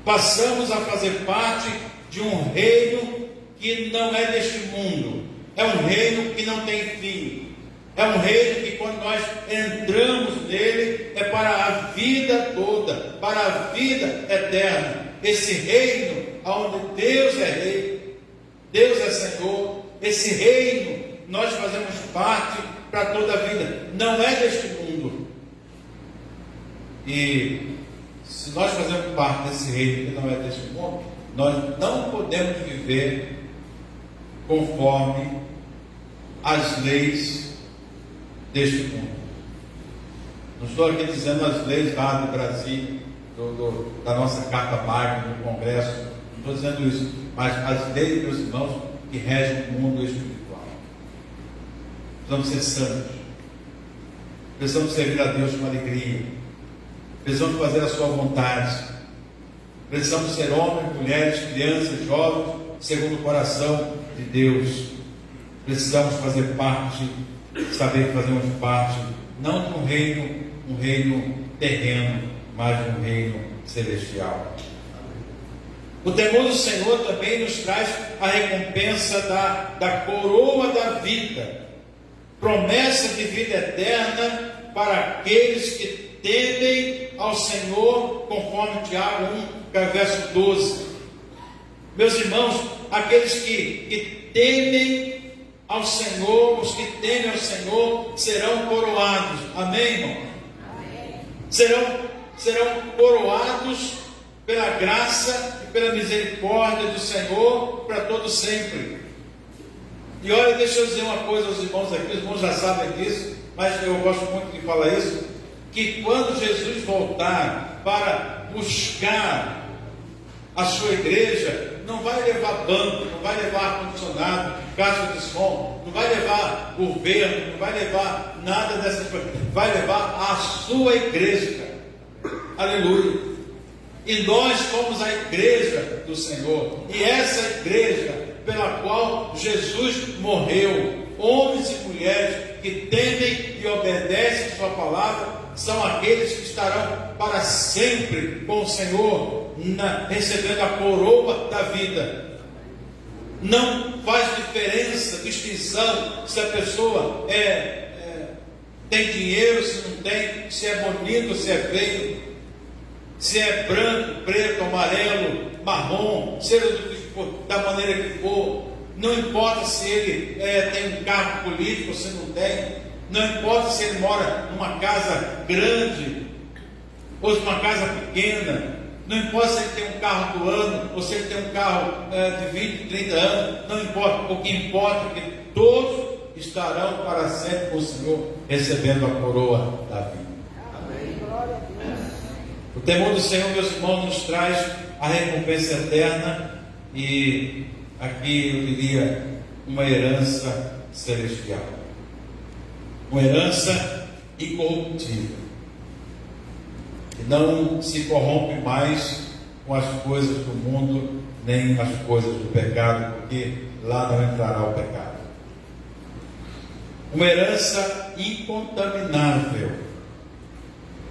Passamos a fazer parte de um reino que não é deste mundo. É um reino que não tem fim. É um reino que, quando nós entramos nele, é para a vida toda, para a vida eterna. Esse reino onde Deus é rei, Deus é Senhor, esse reino nós fazemos parte para toda a vida. Não é deste mundo. E se nós fazemos parte desse reino que não é deste mundo, nós não podemos viver conforme as leis deste mundo. Não estou aqui dizendo as leis lá do Brasil, da nossa Carta Magna, do Congresso, não estou dizendo isso, mas as leis, meus irmãos, que regem o mundo espiritual. Precisamos ser santos, precisamos servir a Deus com alegria, precisamos fazer a sua vontade, precisamos ser homens, mulheres, crianças, jovens, segundo o coração de Deus. Precisamos fazer parte, saber que fazemos parte, não de um reino terreno, mas de um reino celestial. O temor do Senhor também nos traz a recompensa da coroa da vida, promessa de vida eterna para aqueles que temem ao Senhor, conforme Tiago 1, verso 12. Meus irmãos, aqueles que temem ao Senhor, os que temem ao Senhor, serão coroados. Amém, irmão? Amém. Serão coroados pela graça e pela misericórdia do Senhor para todo sempre. E olha, deixa eu dizer uma coisa aos irmãos aqui, os irmãos já sabem disso, mas eu gosto muito de falar isso, que quando Jesus voltar para buscar a sua igreja, não vai levar banco, não vai levar ar-condicionado, caixa de som, não vai levar governo, não vai levar nada dessas coisas, vai levar a sua igreja. Aleluia. E nós somos a igreja do Senhor, e essa igreja pela qual Jesus morreu, homens e mulheres que temem e obedecem a sua palavra, são aqueles que estarão para sempre com o Senhor, recebendo a coroa da vida. Não faz diferença, distinção, se a pessoa tem dinheiro, se não tem, se é bonito, se é feio, se é branco, preto, amarelo, marrom, seja do que for, da maneira que for. Não importa se ele tem um cargo político ou se não tem. Não importa se ele mora numa casa grande ou numa casa pequena. Não importa se ele tem um carro do ano ou se ele tem um carro de 20, 30 anos. Não importa. O que importa é que todos estarão para sempre com o Senhor, recebendo a coroa da vida. Amém. O temor do Senhor, meus irmãos, nos traz a recompensa eterna e aqui eu diria uma herança celestial. Uma herança incorruptível, que não se corrompe mais com as coisas do mundo, nem as coisas do pecado, porque lá não entrará o pecado. Uma herança incontaminável,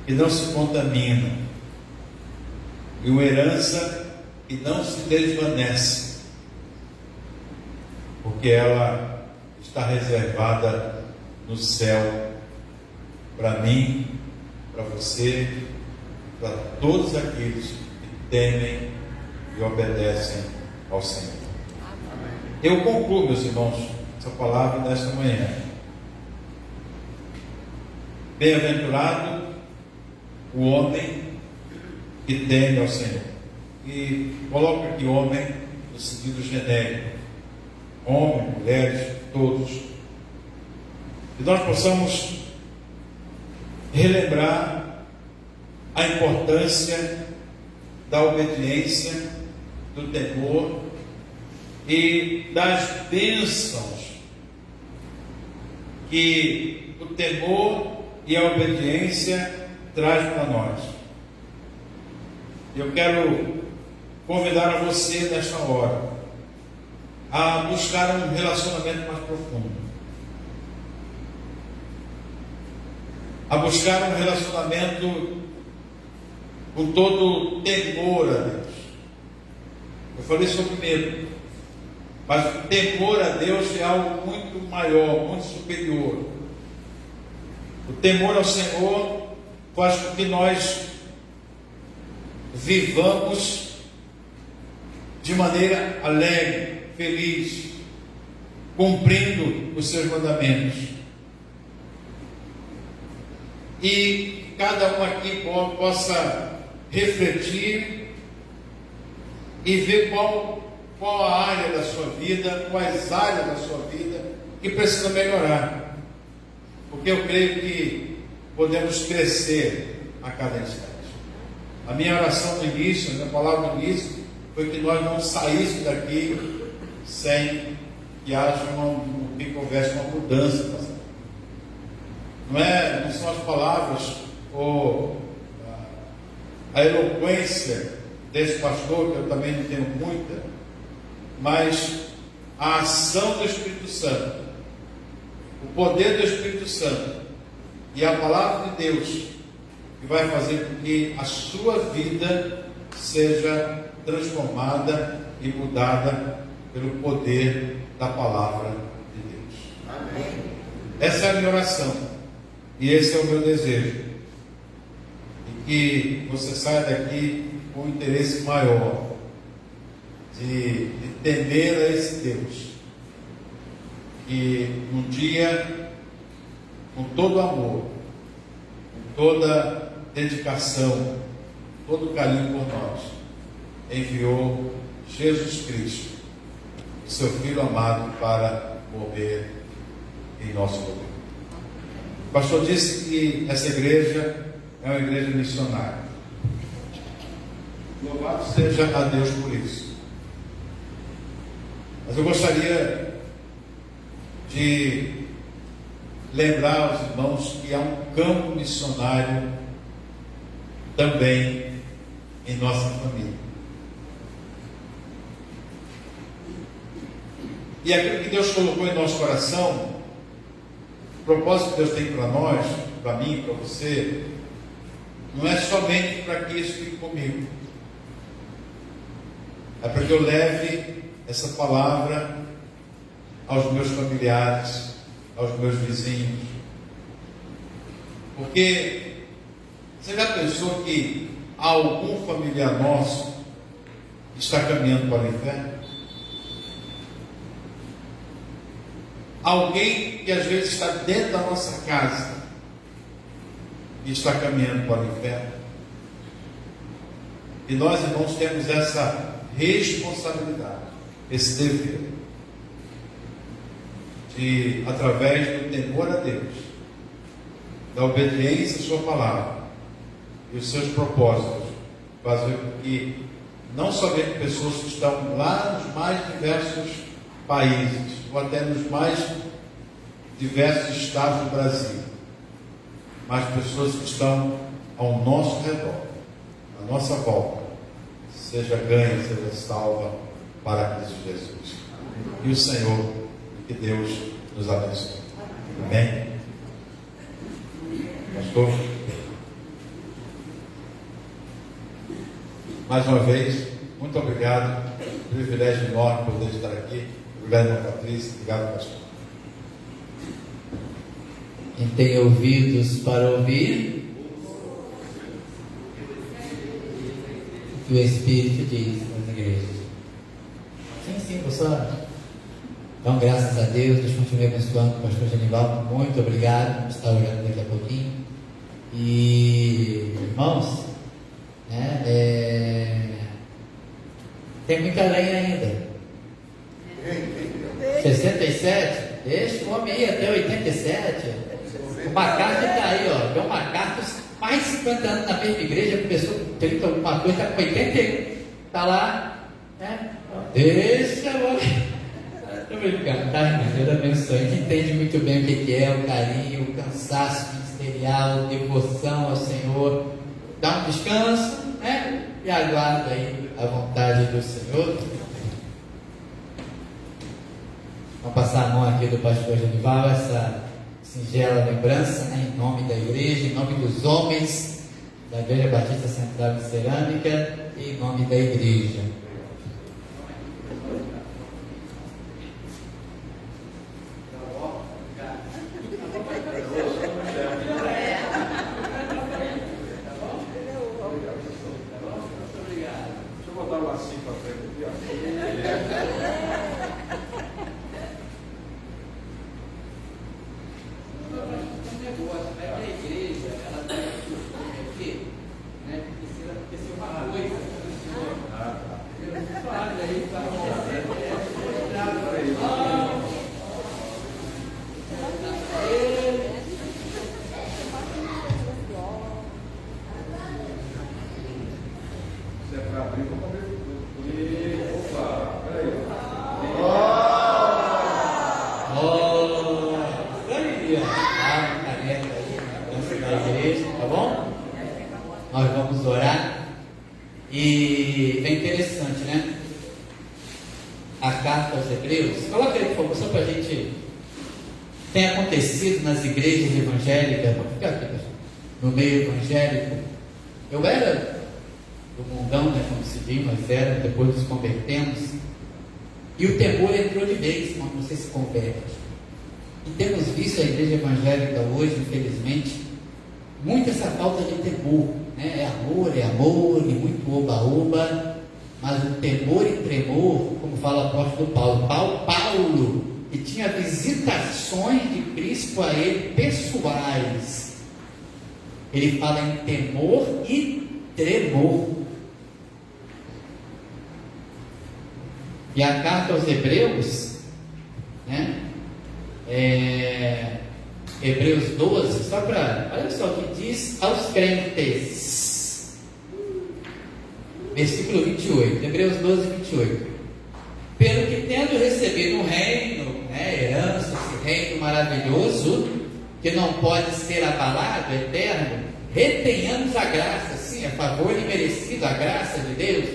que não se contamina, e uma herança que não se desvanece, porque ela está reservada no céu, para mim, para você, para todos aqueles que temem e obedecem ao Senhor. Eu concluo, meus irmãos, essa palavra nesta manhã. Bem-aventurado o homem que teme ao Senhor. E coloca aqui homem no sentido genérico. Homens, mulheres, todos. E nós possamos relembrar a importância da obediência, do temor e das bênçãos que o temor e a obediência traz para nós. Eu quero convidar a você nesta hora a buscar um relacionamento mais profundo, a buscar um relacionamento com todo temor a Deus. Eu falei sobre medo, mas o temor a Deus é algo muito maior, muito superior. O temor ao Senhor faz com que nós vivamos de maneira alegre, feliz, cumprindo os seus mandamentos. E cada um aqui possa refletir e ver qual a área da sua vida, quais áreas da sua vida que precisa melhorar. Porque eu creio que podemos crescer a cada instante. A minha oração no início, a minha palavra no início, foi que nós não saíssemos daqui sem que haja que houvesse uma mudança. Não são as palavras ou a eloquência desse pastor, que eu também não tenho muita, mas a ação do Espírito Santo, o poder do Espírito Santo e a palavra de Deus, que vai fazer com que a sua vida seja transformada e mudada pelo poder da palavra de Deus. Amém. Essa é a minha oração e esse é o meu desejo, e que você saia daqui com um interesse maior de temer a esse Deus, que um dia, com todo amor, com toda dedicação, todo carinho por nós, enviou Jesus Cristo, o seu Filho amado, para morrer em nosso lugar. O pastor disse que essa igreja é uma igreja missionária. Louvado seja a Deus por isso. Mas eu gostaria de lembrar aos irmãos que há um campo missionário também em nossa família. E aquilo que Deus colocou em nosso coração, o propósito que Deus tem para nós, para mim, para você, não é somente para que isso fique comigo. É para que eu leve essa palavra aos meus familiares, aos meus vizinhos. Porque você já pensou que algum familiar nosso está caminhando para o inferno? Alguém que às vezes está dentro da nossa casa e está caminhando para o inferno. E nós, irmãos, temos essa responsabilidade, esse dever de, através do temor a Deus, da obediência à sua palavra e os seus propósitos, fazer com que não somente pessoas que estão lá nos mais diversos países, ou até nos mais diversos estados do Brasil, mas pessoas que estão ao nosso redor, à nossa volta, seja ganha, seja salva para Cristo Jesus. E o Senhor, que Deus nos abençoe. Amém? Pastor? Mais uma vez, muito obrigado. Privilégio enorme poder estar aqui. Obrigado, irmã Patrícia. Obrigado, pastor. Quem tem ouvidos para ouvir, o que o Espírito diz nas igrejas. Sim, pastor. Então, graças a Deus, Deus continue abençoando o pastor Genivaldo. Muito obrigado. Vamos estar orando daqui a pouquinho. E, irmãos, tem muita lenha ainda. 67, deixa o homem aí até 87. O MacArthur está aí, ó. John MacArthur, mais de 50 anos na mesma igreja, começou com 30 alguma coisa, está com 81. Está lá, né? Deixa o homem. Estou brincando, tá, irmão? Deus abençoe. A gente entende muito bem o que é o carinho, o cansaço ministerial, devoção ao Senhor. Dá um descanso, né? E aguarda aí a vontade do Senhor. Vamos passar a mão aqui do pastor Genival, essa singela lembrança, né? Em nome da igreja, em nome dos homens da Igreja Batista Central de Cerâmica e em nome da igreja. Nós vamos orar. E é interessante, né? A carta aos Hebreus. Coloca aí, por favor, só para a gente. Tem acontecido nas igrejas evangélicas. Vamos ficar aqui, pessoal. No meio evangélico. Eu era do mundão, né? Como se diz, nós éramos, depois nos convertemos. E o temor entrou de vez quando você se converte. E temos visto a igreja evangélica hoje, infelizmente, muito essa falta de temor, né? É amor, e muito oba-oba, mas o temor e tremor, como fala o apóstolo Paulo, que tinha visitações de Cristo a ele pessoais, ele fala em temor e tremor. E a carta aos Hebreus, né? Hebreus 12, só para, olha só o que diz aos crentes, versículo 28, Hebreus 12, 28. Pelo que tendo recebido um reino, né, herança, esse reino maravilhoso, que não pode ser abalado, eterno, retenhamos a graça, sim, a favor e merecido a graça de Deus,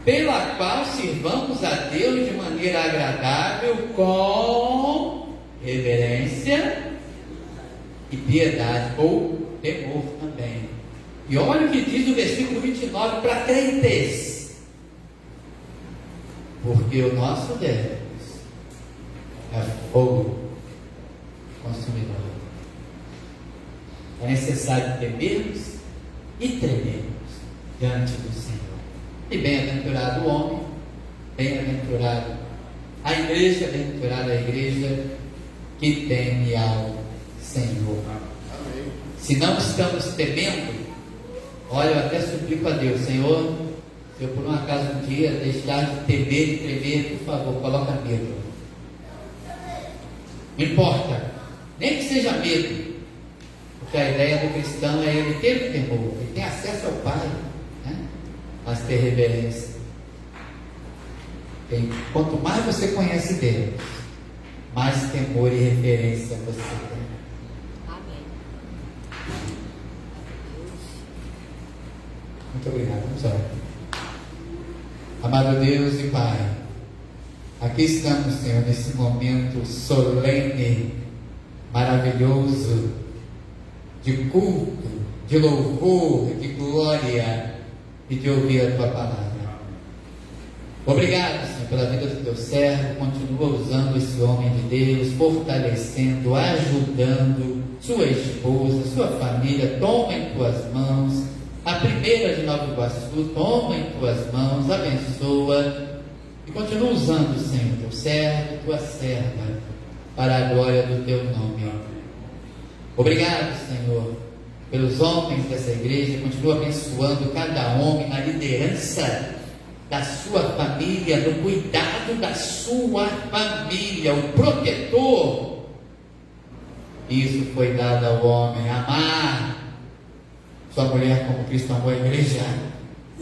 pela qual sirvamos a Deus de maneira agradável, com reverência e piedade, ou temor também. E olha o que diz o versículo 29 para crentes: porque o nosso Deus é fogo consumidor. É necessário temermos e tremermos diante do Senhor. E bem-aventurado o homem, bem-aventurado a igreja, bem-aventurada a igreja que teme ao Senhor. Amém. Se não estamos temendo, olha, eu até suplico a Deus: Senhor, se eu por um acaso um dia deixar de temer e tremer, por favor, coloca medo. Não importa, nem que seja medo, porque a ideia do cristão é ele ter o temor, ele tem acesso ao Pai, né? Mas ter reverência. E quanto mais você conhece Deus, mais temor e reverência você tem. Amém. Muito obrigado, vamos orar. Amado Deus e Pai, aqui estamos, Senhor, nesse momento solene, maravilhoso, de culto, de louvor, de glória e de ouvir a Tua palavra. Obrigado, Senhor, pela vida do Teu servo. Continua usando esse homem de Deus, fortalecendo, ajudando sua esposa, sua família. Toma em Tuas mãos a primeira de Nova Iguaçu, toma em Tuas mãos, abençoa e continua usando, Senhor, Teu servo, Tua serva, para a glória do Teu nome. Obrigado, Senhor, pelos homens dessa igreja, continua abençoando cada homem na liderança da sua família, no cuidado da sua família, o protetor. Isso foi dado ao homem, amar sua mulher como Cristo amou a igreja,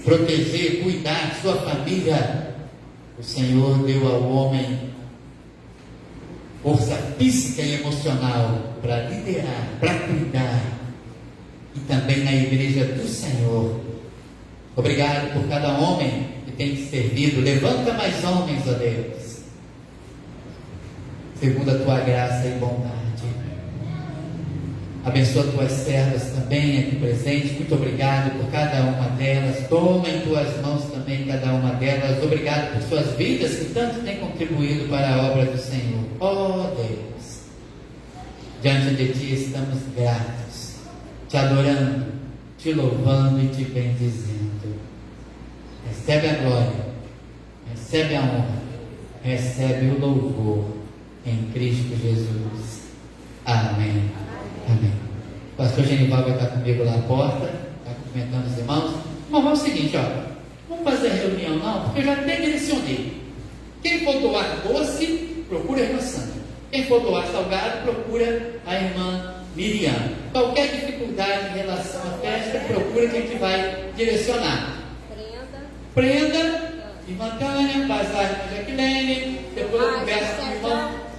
proteger, cuidar de sua família. O Senhor deu ao homem força física e emocional para liderar, para cuidar, e também na igreja do Senhor. Obrigado por cada homem que tem te servido. Levanta mais homens, ó Deus, segundo a tua graça e bondade. Abençoa tuas servas também aqui presentes. Muito obrigado por cada uma delas. Toma em tuas mãos também cada uma delas. Obrigado por suas vidas que tanto têm contribuído para a obra do Senhor. Oh Deus, diante de Ti estamos gratos, Te adorando, Te louvando e Te bendizendo. Recebe a glória, recebe a honra, recebe o louvor em Cristo Jesus. Amém. Amém. O pastor Genival vai estar comigo lá à porta, está cumprimentando os irmãos. Mas vamos ao seguinte, vamos fazer reunião não, porque eu já até direcionei. Quem for doar doce, procura a irmã Sandra. Quem for doar salgado, procura a irmã Miriam. Qualquer dificuldade em relação à festa, procura que a gente vai direcionar. Prenda, irmã Tânia, bazar de Jaquilene, depois eu converso com o irmão.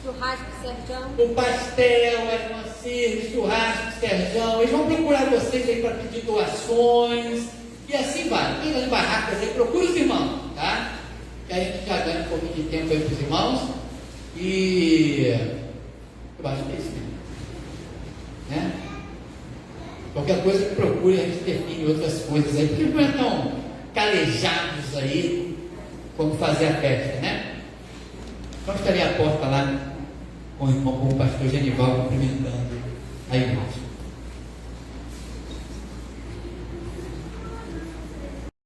Churrasco, Serjão. O pastel, a irmã Circe, churrasco, Serjão. Eles vão procurar vocês aí para pedir doações. E assim vai. Tem as barracas aí, procura os irmãos, tá? Que aí a gente já ganha um pouquinho de tempo aí para os irmãos. E eu acho que é isso mesmo, né? Qualquer coisa que procure, a gente define outras coisas aí, porque não é tão calejados aí como fazer a festa, né? Então estarei à porta lá com o pastor Genival cumprimentando a igreja.